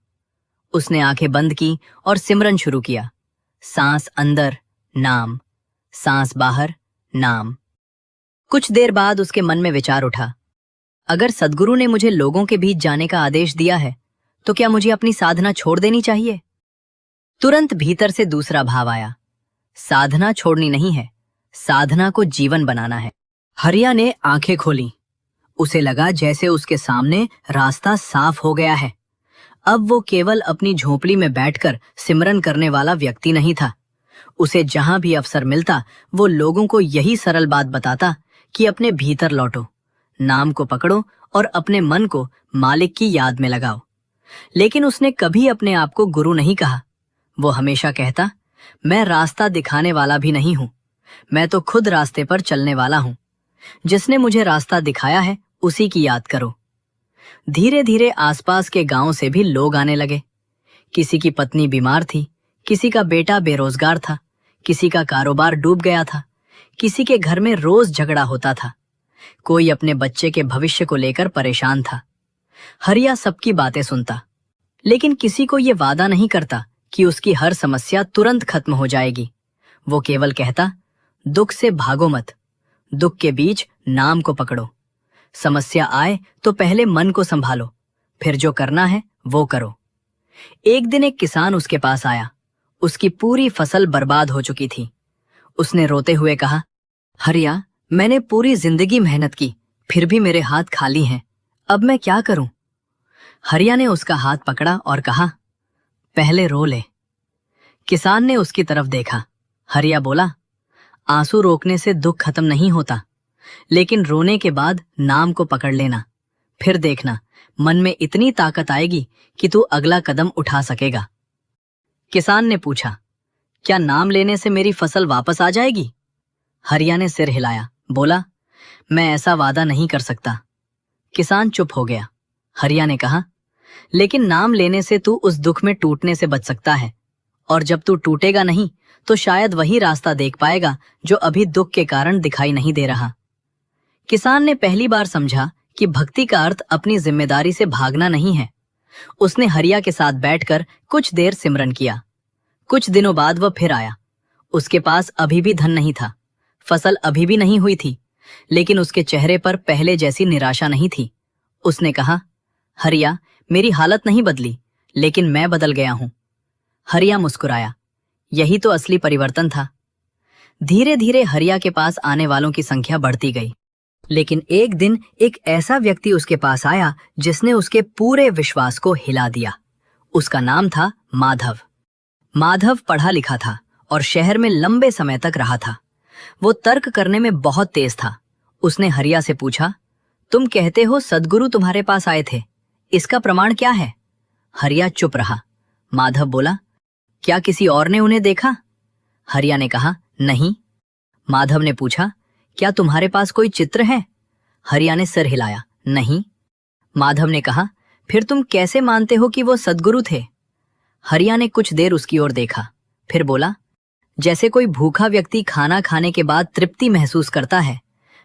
Speaker 1: उसने आंखें बंद की और सिमरन शुरू किया। सांस अंदर, नाम, सांस बाहर, नाम। कुछ देर बाद उसके मन में विचार उठा, अगर सद्गुरु ने मुझे लोगों के बीच जाने का आदेश दिया है तो क्या मुझे अपनी साधना छोड़ देनी चाहिए? तुरंत भीतर से दूसरा भाव आया, साधना छोड़नी नहीं है, साधना को जीवन बनाना है। हरिया ने आंखें खोली। उसे लगा जैसे उसके सामने रास्ता साफ हो गया है। अब वो केवल अपनी झोपड़ी में बैठकर सिमरन करने वाला व्यक्ति नहीं था। उसे जहां भी अवसर मिलता वो लोगों को यही सरल बात बताता कि अपने भीतर लौटो, नाम को पकड़ो और अपने मन को मालिक की याद में लगाओ। लेकिन उसने कभी अपने आप को गुरु नहीं कहा। वो हमेशा कहता, मैं रास्ता दिखाने वाला भी नहीं हूं, मैं तो खुद रास्ते पर चलने वाला हूं। जिसने मुझे रास्ता दिखाया है उसी की याद करो। धीरे धीरे आसपास के गांव से भी लोग आने लगे। किसी की पत्नी बीमार थी, किसी का बेटा बेरोजगार था, किसी का कारोबार डूब गया था, किसी के घर में रोज झगड़ा होता था, कोई अपने बच्चे के भविष्य को लेकर परेशान था। हरिया सबकी बातें सुनता, लेकिन किसी को ये वादा नहीं करता कि उसकी हर समस्या तुरंत खत्म हो जाएगी। वो केवल कहता, दुख से भागो मत, दुख के बीच नाम को पकड़ो। समस्या आए तो पहले मन को संभालो, फिर जो करना है वो करो। एक दिन एक किसान उसके पास आया। उसकी पूरी फसल बर्बाद हो चुकी थी। उसने रोते हुए कहा, हरिया, मैंने पूरी जिंदगी मेहनत की, फिर भी मेरे हाथ खाली हैं, अब मैं क्या करूं? हरिया ने उसका हाथ पकड़ा और कहा, पहले रो ले। किसान ने उसकी तरफ देखा। हरिया बोला, आंसू रोकने से दुख खत्म नहीं होता, लेकिन रोने के बाद नाम को पकड़ लेना, फिर देखना मन में इतनी ताकत आएगी कि तू अगला कदम उठा सकेगा। किसान ने पूछा, क्या नाम लेने से मेरी फसल वापस आ जाएगी? हरिया ने सिर हिलाया, बोला, मैं ऐसा वादा नहीं कर सकता। किसान चुप हो गया। हरिया ने कहा, लेकिन नाम लेने से तू उस दुख में टूटने से बच सकता है, और जब तू टूटेगा नहीं तो शायद वही रास्ता देख पाएगा जो अभी दुख के कारण दिखाई नहीं दे रहा। किसान ने पहली बार समझा कि भक्ति का अर्थ अपनी जिम्मेदारी से भागना नहीं है। उसने हरिया के साथ बैठकर कुछ देर सिमरन किया। कुछ दिनों बाद वह फिर आया। उसके पास अभी भी धन नहीं था, फसल अभी भी नहीं हुई थी, लेकिन उसके चेहरे पर पहले जैसी निराशा नहीं थी। उसने कहा, हरिया, मेरी हालत नहीं बदली, लेकिन मैं बदल गया हूं। हरिया मुस्कुराया। यही तो असली परिवर्तन था। धीरे धीरे हरिया के पास आने वालों की संख्या बढ़ती गई, लेकिन एक दिन एक ऐसा व्यक्ति उसके पास आया जिसने उसके पूरे विश्वास को हिला दिया। उसका नाम था माधव। माधव पढ़ा लिखा था और शहर में लंबे समय तक रहा था। वो तर्क करने में बहुत तेज था। उसने हरिया से पूछा, तुम कहते हो सद्गुरु तुम्हारे पास आए थे, इसका प्रमाण क्या है? हरिया चुप रहा। माधव बोला, क्या किसी और ने उन्हें देखा? हरिया ने कहा, नहीं। माधव ने पूछा, क्या तुम्हारे पास कोई चित्र है? हरिया ने सिर हिलाया, नहीं। माधव ने कहा, फिर तुम कैसे मानते हो कि वो सद्गुरु थे? हरिया ने कुछ देर उसकी ओर देखा, फिर बोला, जैसे कोई भूखा व्यक्ति खाना खाने के बाद तृप्ति महसूस करता है,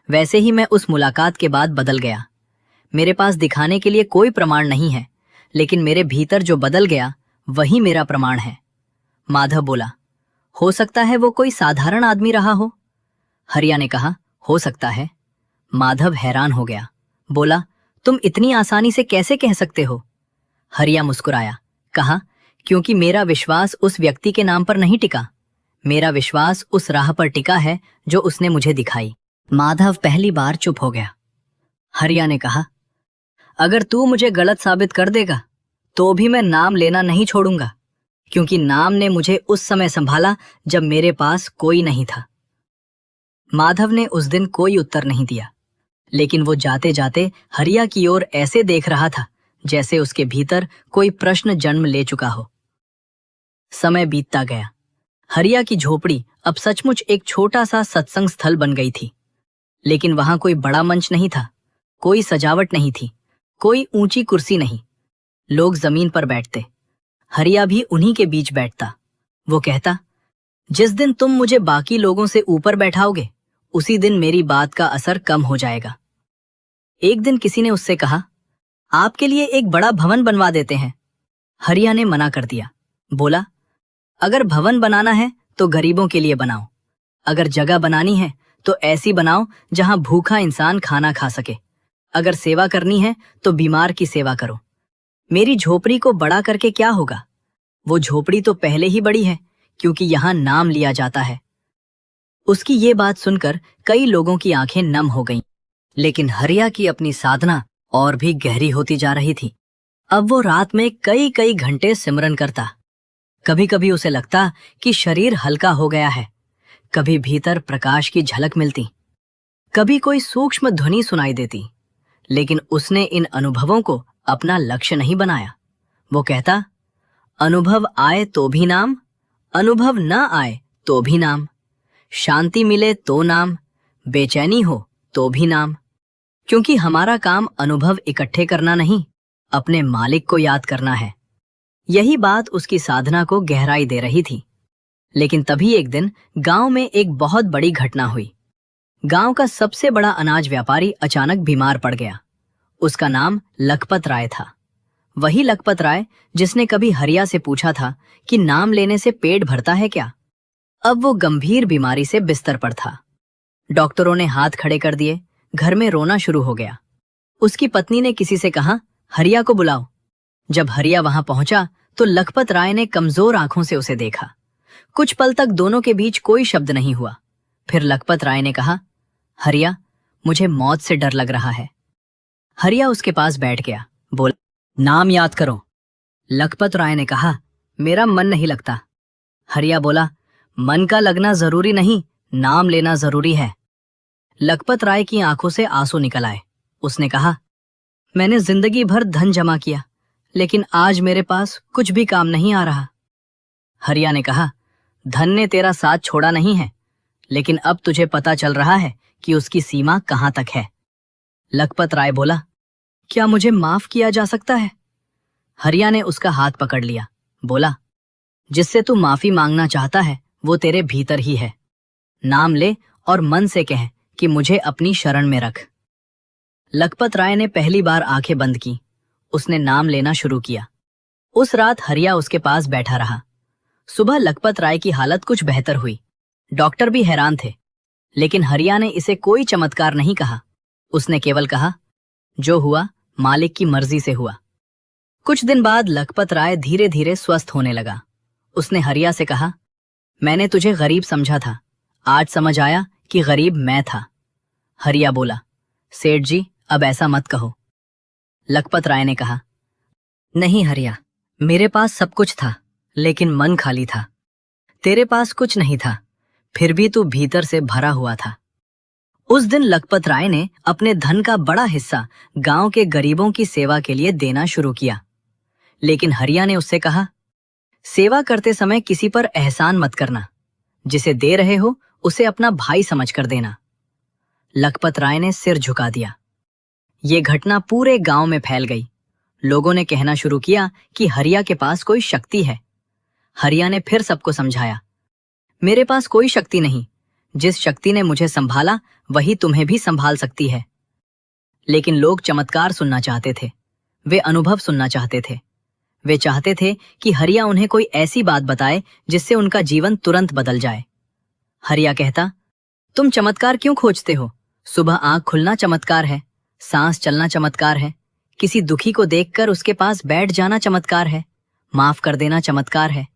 Speaker 1: वैसे ही मैं उस मुलाकात के बाद बदल गया। मेरे पास दिखाने के लिए कोई प्रमाण नहीं है, लेकिन मेरे भीतर जो बदल गया वही मेरा प्रमाण है। माधव बोला, हो सकता है वो कोई साधारण आदमी रहा हो। हरिया ने कहा, हो सकता है। माधव हैरान हो गया, बोला, तुम इतनी आसानी से कैसे कह सकते हो? हरिया मुस्कुराया, कहा, क्योंकि मेरा विश्वास उस व्यक्ति के नाम पर नहीं टिका, मेरा विश्वास उस राह पर टिका है जो उसने मुझे दिखाई। माधव पहली बार चुप हो गया। हरिया ने कहा, अगर तू मुझे गलत साबित कर देगा तो भी मैं नाम लेना नहीं छोड़ूंगा, क्योंकि नाम ने मुझे उस समय संभाला जब मेरे पास कोई नहीं था। माधव ने उस दिन कोई उत्तर नहीं दिया, लेकिन वो जाते जाते हरिया की ओर ऐसे देख रहा था जैसे उसके भीतर कोई प्रश्न जन्म ले चुका हो। समय बीतता गया। हरिया की झोपड़ी अब सचमुच एक छोटा सा सत्संग स्थल बन गई थी, लेकिन वहां कोई बड़ा मंच नहीं था, कोई सजावट नहीं थी, कोई ऊंची कुर्सी नहीं। लोग जमीन पर बैठते, हरिया भी उन्हीं के बीच बैठता। वो कहता, जिस दिन तुम मुझे बाकी लोगों से ऊपर बैठाओगे उसी दिन मेरी बात का असर कम हो जाएगा। एक दिन किसी ने उससे कहा, आपके लिए एक बड़ा भवन बनवा देते हैं। हरिया ने मना कर दिया, बोला, अगर भवन बनाना है तो गरीबों के लिए बनाओ, अगर जगह बनानी है तो ऐसी बनाओ जहां भूखा इंसान खाना खा सके, अगर सेवा करनी है तो बीमार की सेवा करो। मेरी झोपड़ी को बड़ा करके क्या होगा? वो झोपड़ी तो पहले ही बड़ी है, क्योंकि यहां नाम लिया जाता है। उसकी ये बात सुनकर कई लोगों की आंखें नम हो गईं, लेकिन हरिया की अपनी साधना और भी गहरी होती जा रही थी। अब वो रात में कई कई घंटे सिमरन करता। कभी कभी उसे लगता कि शरीर हल्का हो गया है, कभी भीतर प्रकाश की झलक मिलती, कभी कोई सूक्ष्म ध्वनि सुनाई देती, लेकिन उसने इन अनुभवों को अपना लक्ष्य नहीं बनाया। वो कहता, अनुभव आए तो भी नाम, अनुभव न आए तो भी नाम, शांति मिले तो नाम, बेचैनी हो तो भी नाम। क्योंकि हमारा काम अनुभव इकट्ठे करना नहीं, अपने मालिक को याद करना है। यही बात उसकी साधना को गहराई दे रही थी। लेकिन तभी एक दिन गांव में एक बहुत बड़ी घटना हुई। गांव का सबसे बड़ा अनाज व्यापारी अचानक बीमार पड़ गया। उसका नाम लखपत राय था। वही लखपत राय जिसने कभी हरिया से पूछा था कि नाम लेने से पेट भरता है क्या। अब वो गंभीर बीमारी से बिस्तर पर था। डॉक्टरों ने हाथ खड़े कर दिए, घर में रोना शुरू हो गया। उसकी पत्नी ने किसी से कहा, हरिया को बुलाओ। जब हरिया वहां पहुंचा तो लखपत राय ने कमजोर आंखों से उसे देखा। कुछ पल तक दोनों के बीच कोई शब्द नहीं हुआ। फिर लखपत राय ने कहा, हरिया, मुझे मौत से डर लग रहा है। हरिया उसके पास बैठ गया, बोला, नाम याद करो। लखपत राय ने कहा, मेरा मन नहीं लगता। हरिया बोला, मन का लगना जरूरी नहीं, नाम लेना जरूरी है। लखपत राय की आंखों से आंसू निकल आए। उसने कहा, मैंने जिंदगी भर धन जमा किया, लेकिन आज मेरे पास कुछ भी काम नहीं आ रहा। हरिया ने कहा, धन ने तेरा साथ छोड़ा नहीं है, लेकिन अब तुझे पता चल रहा है कि उसकी सीमा कहां तक है। लखपत राय बोला, क्या मुझे माफ किया जा सकता है? हरिया ने उसका हाथ पकड़ लिया, बोला, जिससे तू माफी मांगना चाहता है वो तेरे भीतर ही है। नाम ले और मन से कह कि मुझे अपनी शरण में रख। लखपत राय ने पहली बार आंखें बंद की। उसने नाम लेना शुरू किया। उस रात हरिया उसके पास बैठा रहा। सुबह लखपत राय की हालत कुछ बेहतर हुई। डॉक्टर भी हैरान थे, लेकिन हरिया ने इसे कोई चमत्कार नहीं कहा। उसने केवल कहा, जो हुआ मालिक की मर्जी से हुआ। कुछ दिन बाद लखपत राय धीरे धीरे स्वस्थ होने लगा। उसने हरिया से कहा, मैंने तुझे गरीब समझा था, आज समझ आया कि गरीब मैं था। हरिया बोला, सेठ जी, अब ऐसा मत कहो। लखपत राय ने कहा, नहीं हरिया, मेरे पास सब कुछ था, लेकिन मन खाली था। तेरे पास कुछ नहीं था, फिर भी तू भीतर से भरा हुआ था। उस दिन लखपत राय ने अपने धन का बड़ा हिस्सा गांव के गरीबों की सेवा के लिए देना शुरू किया। लेकिन हरिया ने उससे कहा, सेवा करते समय किसी पर एहसान मत करना, जिसे दे रहे हो उसे अपना भाई समझकर देना। लखपत राय ने सिर झुका दिया। ये घटना पूरे गांव में फैल गई। लोगों ने कहना शुरू किया कि हरिया के पास कोई शक्ति है। हरिया ने फिर सबको समझाया, मेरे पास कोई शक्ति नहीं, जिस शक्ति ने मुझे संभाला वही तुम्हें भी संभाल सकती है। लेकिन लोग चमत्कार सुनना चाहते थे। वे अनुभव सुनना चाहते थे। वे चाहते थे कि हरिया उन्हें कोई ऐसी बात बताए जिससे उनका जीवन तुरंत बदल जाए। हरिया कहता, तुम चमत्कार क्यों खोजते हो? सुबह आंख खुलना चमत्कार है, सांस चलना चमत्कार है, किसी दुखी को देखकर उसके पास बैठ जाना चमत्कार है, माफ कर देना चमत्कार है,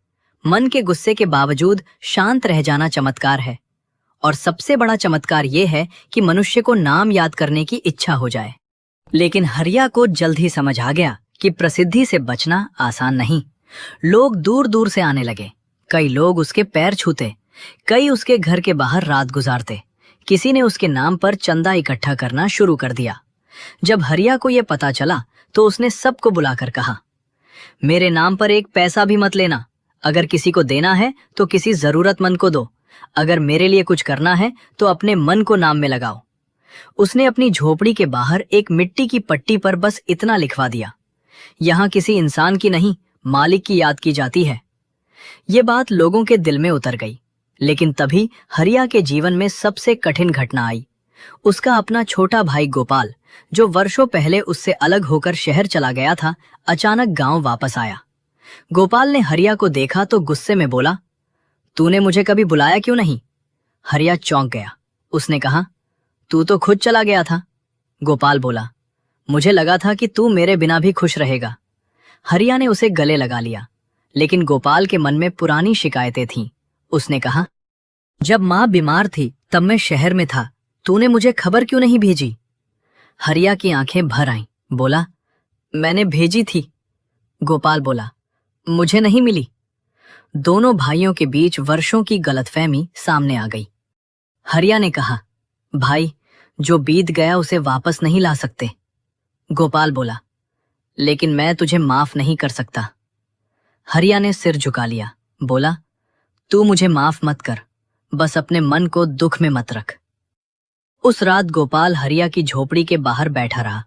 Speaker 1: मन के गुस्से के बावजूद शांत रह जाना चमत्कार है, और सबसे बड़ा चमत्कार यह है कि मनुष्य को नाम याद करने की इच्छा हो जाए। लेकिन हरिया को जल्द ही समझ आ गया कि प्रसिद्धि से बचना आसान नहीं। लोग दूर दूर से आने लगे। कई लोग उसके पैर छूते, कई उसके घर के बाहर रात गुजारते। किसी ने उसके नाम पर चंदा इकट्ठा करना शुरू कर दिया। जब हरिया को यह पता चला तो उसने सबको बुलाकर कहा, मेरे नाम पर एक पैसा भी मत लेना। अगर किसी को देना है तो किसी जरूरतमंद को दो। अगर मेरे लिए कुछ करना है तो अपने मन को नाम में लगाओ। उसने अपनी झोपड़ी के बाहर एक मिट्टी की पट्टी पर बस इतना लिखवा दिया, यहाँ किसी इंसान की नहीं, मालिक की याद की जाती है। ये बात लोगों के दिल में उतर गई। लेकिन तभी हरिया के जीवन में सबसे कठिन घटना आई। उसका अपना छोटा भाई गोपाल, जो वर्षों पहले उससे अलग होकर शहर चला गया था, अचानक गांव वापस आया। गोपाल ने हरिया को देखा तो गुस्से में बोला, तूने मुझे कभी बुलाया क्यों नहीं? हरिया चौंक गया। उसने कहा, तू तो खुद चला गया था। गोपाल बोला, मुझे लगा था कि तू मेरे बिना भी खुश रहेगा। हरिया ने उसे गले लगा लिया, लेकिन गोपाल के मन में पुरानी शिकायतें थीं। उसने कहा, जब माँ बीमार थी तब मैं शहर में था, तूने मुझे खबर क्यों नहीं भेजी? हरिया की आंखें भर आईं। बोला, मैंने भेजी थी। गोपाल बोला, मुझे नहीं मिली। दोनों भाइयों के बीच वर्षों की गलतफहमी सामने आ गई। हरिया ने कहा, भाई, जो बीत गया उसे वापस नहीं ला सकते। गोपाल बोला, लेकिन मैं तुझे माफ नहीं कर सकता। हरिया ने सिर झुका लिया। बोला, तू मुझे माफ मत कर, बस अपने मन को दुख में मत रख। उस रात गोपाल हरिया की झोपड़ी के बाहर बैठा रहा।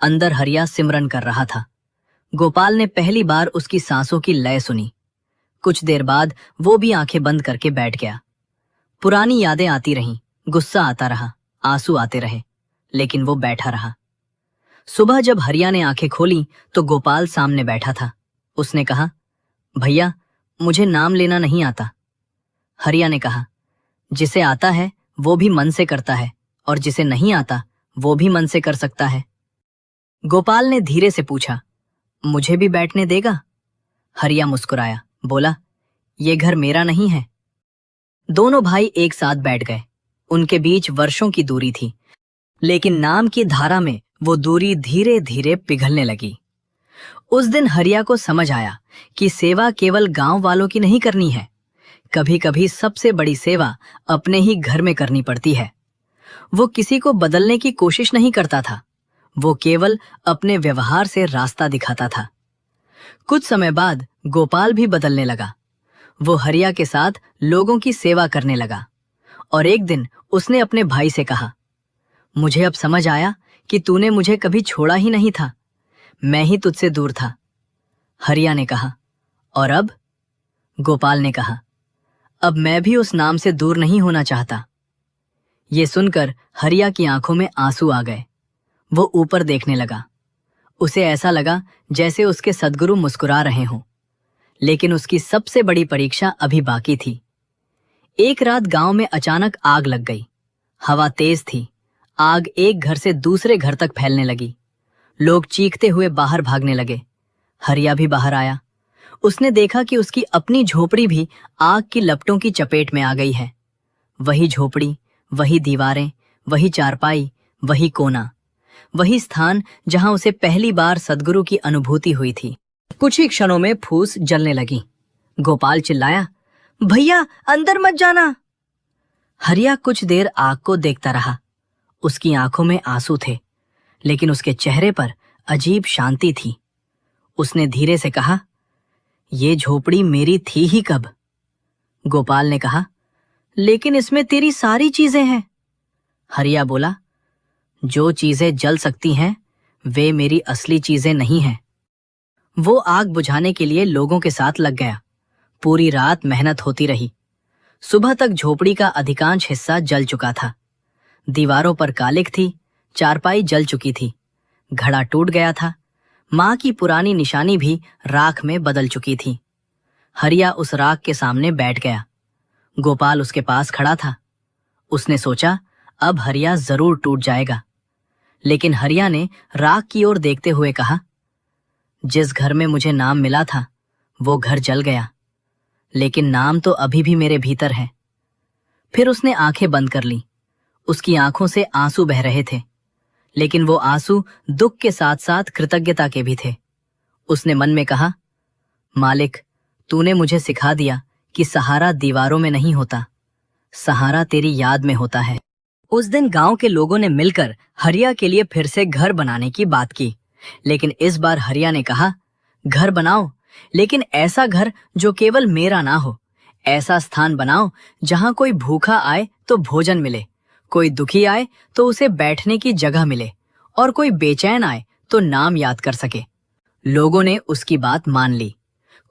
Speaker 1: अंदर हरिया सिमरन कर रहा था। गोपाल ने पहली बार उसकी सांसों की लय सुनी। कुछ देर बाद वो भी आंखें बंद करके बैठ गया। पुरानी यादें आती रहीं, गुस्सा आता रहा, आंसू आते रहे, लेकिन वो बैठा रहा। सुबह जब हरिया ने आंखें खोली तो गोपाल सामने बैठा था। उसने कहा, भैया, मुझे नाम लेना नहीं आता। हरिया ने कहा, जिसे आता है वो भी मन से करता है, और जिसे नहीं आता वो भी मन से कर सकता है। गोपाल ने धीरे से पूछा, मुझे भी बैठने देगा? हरिया मुस्कुराया। बोला, ये घर मेरा नहीं है। दोनों भाई एक साथ बैठ गए। उनके बीच वर्षों की दूरी थी, लेकिन नाम की धारा में वो दूरी धीरे धीरे पिघलने लगी। उस दिन हरिया को समझ आया कि सेवा केवल गांव वालों की नहीं करनी है। कभी कभी सबसे बड़ी सेवा अपने ही घर में करनी पड़ती है। वो किसी को बदलने की कोशिश नहीं करता था, वो केवल अपने व्यवहार से रास्ता दिखाता था। कुछ समय बाद गोपाल भी बदलने लगा। वो हरिया के साथ लोगों की सेवा करने लगा, और एक दिन उसने अपने भाई से कहा, मुझे अब समझ आया कि तूने मुझे कभी छोड़ा ही नहीं था, मैं ही तुझसे दूर था। हरिया ने कहा, और अब? गोपाल ने कहा, अब मैं भी उस नाम से दूर नहीं होना चाहता। ये सुनकर हरिया की आंखों में आंसू आ गए। वो ऊपर देखने लगा। उसे ऐसा लगा जैसे उसके सद्गुरु मुस्कुरा रहे हों। लेकिन उसकी सबसे बड़ी परीक्षा अभी बाकी थी। एक रात गांव में अचानक आग लग गई। हवा तेज थी। आग एक घर से दूसरे घर तक फैलने लगी। लोग चीखते हुए बाहर भागने लगे। हरिया भी बाहर आया। उसने देखा कि उसकी अपनी झोपड़ी भी आग की लपटों की चपेट में आ गई है। वही झोपड़ी, वही दीवारें, वही चारपाई, वही कोना, वही स्थान जहां उसे पहली बार सद्गुरु की अनुभूति हुई थी। कुछ ही क्षणों में फूस जलने लगी। गोपाल चिल्लाया, भैया, अंदर मत जाना। हरिया कुछ देर आग को देखता रहा। उसकी आंखों में आंसू थे, लेकिन उसके चेहरे पर अजीब शांति थी। उसने धीरे से कहा, ये झोपड़ी मेरी थी ही कब? गोपाल ने कहा, लेकिन इसमें तेरी सारी चीजें हैं। हरिया बोला, जो चीजें जल सकती हैं वे मेरी असली चीजें नहीं हैं। वो आग बुझाने के लिए लोगों के साथ लग गया। पूरी रात मेहनत होती रही। सुबह तक झोपड़ी का अधिकांश हिस्सा जल चुका था। दीवारों पर कालिख थी, चारपाई जल चुकी थी, घड़ा टूट गया था, माँ की पुरानी निशानी भी राख में बदल चुकी थी। हरिया उस राख के सामने बैठ गया। गोपाल उसके पास खड़ा था। उसने सोचा अब हरिया जरूर टूट जाएगा, लेकिन हरिया ने राख की ओर देखते हुए कहा, जिस घर में मुझे नाम मिला था वो घर जल गया, लेकिन नाम तो अभी भी मेरे भीतर है। फिर उसने आंखें बंद कर ली। उसकी आंखों से आंसू बह रहे थे, लेकिन वो आंसू दुख के साथ साथ कृतज्ञता के भी थे। उसने मन में कहा, मालिक, तूने मुझे सिखा दिया कि सहारा दीवारों में नहीं होता, सहारा तेरी याद में होता है। उस दिन गांव के लोगों ने मिलकर हरिया के लिए फिर से घर बनाने की बात की, लेकिन इस बार हरिया ने कहा, घर बनाओ, लेकिन ऐसा घर जो केवल मेरा ना हो। ऐसा स्थान बनाओ जहां कोई भूखा आए तो भोजन मिले, कोई दुखी आए तो उसे बैठने की जगह मिले, और कोई बेचैन आए तो नाम याद कर सके। लोगों ने उसकी बात मान ली।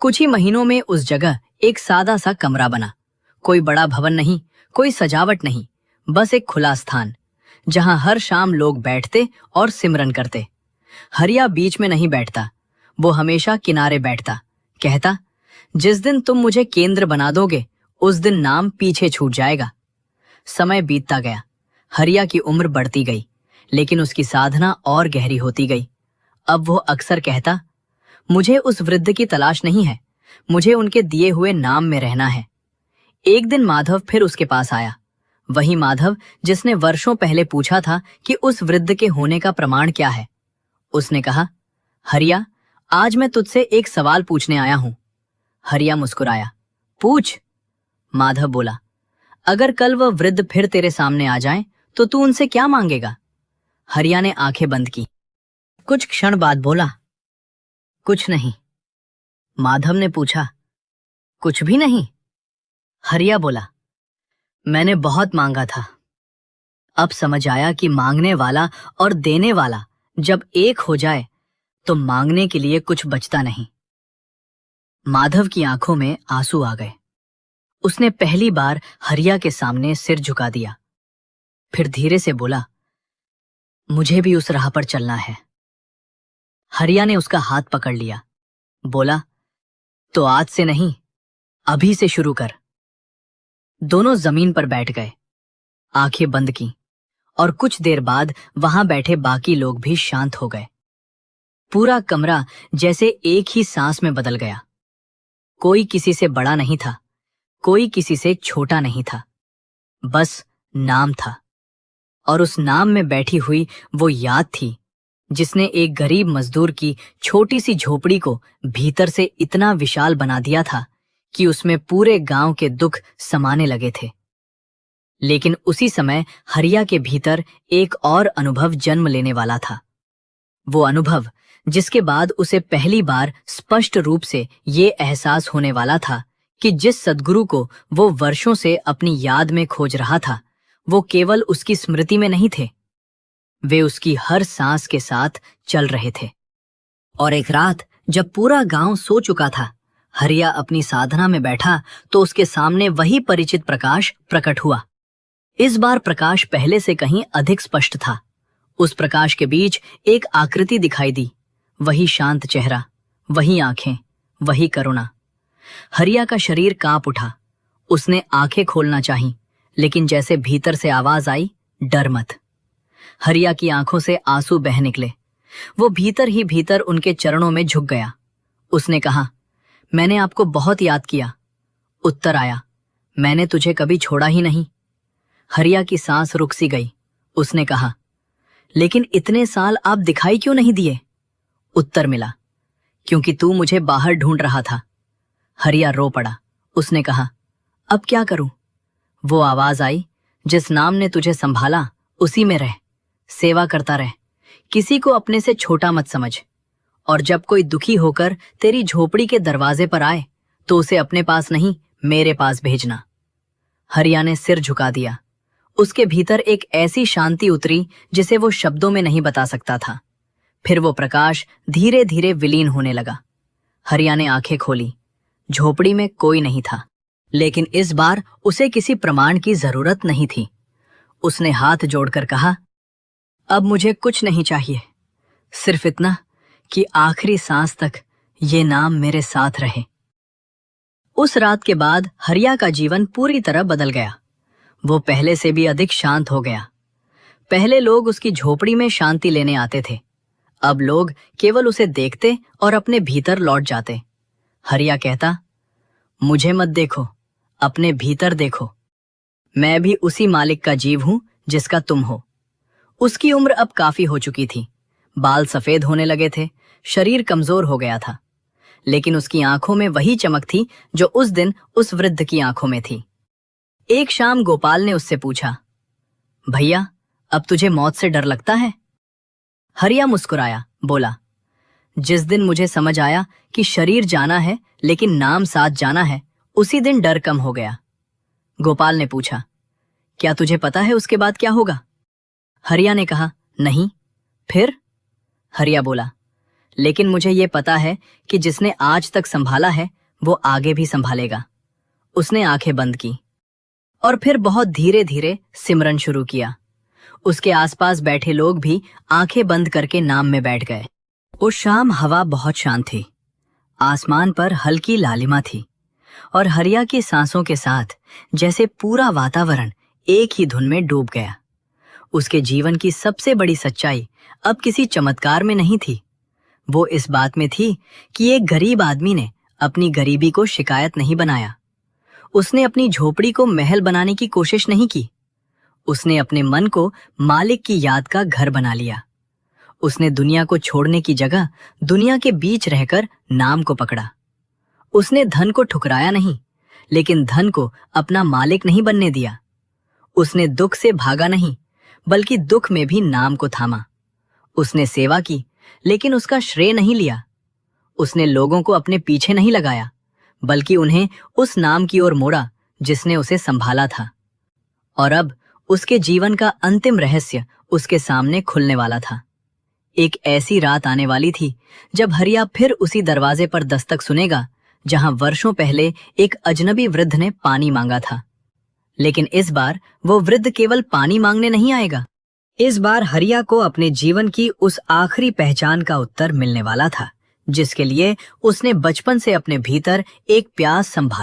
Speaker 1: कुछ ही महीनों में उस जगह एक सादा सा कमरा बना। कोई बड़ा भवन नहीं, कोई सजावट नहीं, बस एक खुला स्थान जहां हर शाम लोग बैठते और सिमरन करते। हरिया बीच में नहीं बैठता, वो हमेशा किनारे बैठता। कहता, जिस दिन तुम मुझे केंद्र बना दोगे उस दिन नाम पीछे छूट जाएगा। समय बीतता गया। हरिया की उम्र बढ़ती गई, लेकिन उसकी साधना और गहरी होती गई। अब वो अक्सर कहता, मुझे उस वृद्ध की तलाश नहीं है, मुझे उनके दिए हुए नाम में रहना है। एक दिन माधव फिर उसके पास आया। वही माधव जिसने वर्षों पहले पूछा था कि उस वृद्ध के होने का प्रमाण क्या है। उसने कहा, हरिया, आज मैं तुझसे एक सवाल पूछने आया हूं। हरिया मुस्कुराया। पूछ। माधव बोला, अगर कल वह वृद्ध फिर तेरे सामने आ जाएं, तो तू उनसे क्या मांगेगा? हरिया ने आंखें बंद की। कुछ क्षण बाद बोला, कुछ नहीं। माधव ने पूछा, कुछ भी नहीं? हरिया बोला, मैंने बहुत मांगा था। अब समझ आया कि मांगने वाला और देने वाला जब एक हो जाए तो मांगने के लिए कुछ बचता नहीं। माधव की आंखों में आंसू आ गए। उसने पहली बार हरिया के सामने सिर झुका दिया। फिर धीरे से बोला, मुझे भी उस राह पर चलना है। हरिया ने उसका हाथ पकड़ लिया। बोला, तो आज से नहीं, अभी से शुरू कर। दोनों जमीन पर बैठ गए, आंखें बंद की, और कुछ देर बाद वहां बैठे बाकी लोग भी शांत हो गए। पूरा कमरा जैसे एक ही सांस में बदल गया। कोई किसी से बड़ा नहीं था, कोई किसी से छोटा नहीं था, बस नाम था। और उस नाम में बैठी हुई वो याद थी जिसने एक गरीब मजदूर की छोटी सी झोपड़ी को भीतर से इतना विशाल बना दिया था कि उसमें पूरे गांव के दुख समाने लगे थे। लेकिन उसी समय हरिया के भीतर एक और अनुभव जन्म लेने वाला था। वो अनुभव जिसके बाद उसे पहली बार स्पष्ट रूप से ये एहसास होने वाला था कि जिस सद्गुरु को वो वर्षों से अपनी याद में खोज रहा था, वो केवल उसकी स्मृति में नहीं थे, वे उसकी हर सांस के साथ चल रहे थे। और एक रात जब पूरा गांव सो चुका था, हरिया अपनी साधना में बैठा तो उसके सामने वही परिचित प्रकाश प्रकट हुआ। इस बार प्रकाश पहले से कहीं अधिक स्पष्ट था। उस प्रकाश के बीच एक आकृति दिखाई दी, वही शांत चेहरा, वही आंखें, वही करुणा। हरिया का शरीर कांप उठा। उसने आंखें खोलना चाही, लेकिन जैसे भीतर से आवाज आई, डर मत। हरिया की आंखों से आंसू बह निकले। वो भीतर ही भीतर उनके चरणों में झुक गया। उसने कहा, मैंने आपको बहुत याद किया। उत्तर आया, मैंने तुझे कभी छोड़ा ही नहीं। हरिया की सांस रुक सी गई। उसने कहा, लेकिन इतने साल आप दिखाई क्यों नहीं दिए? उत्तर मिला, क्योंकि तू मुझे बाहर ढूंढ रहा था। हरिया रो पड़ा। उसने कहा, अब क्या करूं? वो आवाज आई, जिस नाम ने तुझे संभाला उसी में रह, सेवा करता रह, किसी को अपने से छोटा मत समझ। और जब कोई दुखी होकर तेरी झोपड़ी के दरवाजे पर आए तो उसे अपने पास नहीं, मेरे पास भेजना। हरिया ने सिर झुका दिया। उसके भीतर एक ऐसी शांति उतरी जिसे वो शब्दों में नहीं बता सकता था। फिर वो प्रकाश धीरे धीरे विलीन होने लगा। हरिया ने आंखें खोली। झोपड़ी में कोई नहीं था, लेकिन इस बार उसे किसी प्रमाण की जरूरत नहीं थी। उसने हाथ जोड़कर कहा, अब मुझे कुछ नहीं चाहिए, सिर्फ इतना कि आखिरी सांस तक ये नाम मेरे साथ रहे। उस रात के बाद हरिया का जीवन पूरी तरह बदल गया। वो पहले से भी अधिक शांत हो गया। पहले लोग उसकी झोपड़ी में शांति लेने आते थे, अब लोग केवल उसे देखते और अपने भीतर लौट जाते। हरिया कहता, मुझे मत देखो, अपने भीतर देखो। मैं भी उसी मालिक का जीव हूं जिसका तुम हो। उसकी उम्र अब काफी हो चुकी थी, बाल सफेद होने लगे थे, शरीर कमजोर हो गया था, लेकिन उसकी आंखों में वही चमक थी जो उस दिन उस वृद्ध की आंखों में थी। एक शाम गोपाल ने उससे पूछा, भैया, अब तुझे मौत से डर लगता है? हरिया मुस्कुराया, बोला, जिस दिन मुझे समझ आया कि शरीर जाना है लेकिन नाम साथ जाना है, उसी दिन डर कम हो गया। गोपाल ने पूछा, क्या तुझे पता है उसके बाद क्या होगा? हरिया ने कहा, नहीं। फिर? हरिया बोला, लेकिन मुझे ये पता है कि जिसने आज तक संभाला है वो आगे भी संभालेगा। उसने आंखें बंद की और फिर बहुत धीरे धीरे सिमरन शुरू किया। उसके आसपास बैठे लोग भी आंखें बंद करके नाम में बैठ गए। उस शाम हवा बहुत शांत थी, आसमान पर हल्की लालिमा थी और हरिया की सांसों के साथ जैसे पूरा वातावरण एक ही धुन में डूब गया। उसके जीवन की सबसे बड़ी सच्चाई अब किसी चमत्कार में नहीं थी, वो इस बात में थी कि एक गरीब आदमी ने अपनी गरीबी को शिकायत नहीं बनाया। उसने अपनी झोपड़ी को महल बनाने की कोशिश नहीं की। उसने अपने मन को मालिक की याद का घर बना लिया। उसने दुनिया को छोड़ने की जगह दुनिया के बीच रहकर नाम को पकड़ा। उसने धन को ठुकराया नहीं, लेकिन धन को अपना मालिक नहीं बनने दिया। उसने दुख से भागा नहीं, बल्कि दुख में भी नाम को थामा। उसने सेवा की, लेकिन उसका श्रेय नहीं लिया। उसने लोगों को अपने पीछे नहीं लगाया, बल्कि उन्हें उस नाम की ओर मोड़ा जिसने उसे संभाला था। और अब उसके जीवन का अंतिम रहस्य उसके सामने खुलने वाला था। एक ऐसी रात आने वाली थी जब हरिया फिर उसी दरवाजे पर दस्तक सुनेगा जहां वर्षों पहले एक अजनबी वृद्ध ने पानी मांगा था। लेकिन इस बार वो वृद्ध केवल पानी मांगने नहीं आएगा। इस बार हरिया को अपने जीवन की उस आखिरी पहचान का उत्तर मिलने वाला था, जिसके लिए उसने बचपन से अपने भीतर एक प्यास संभाला।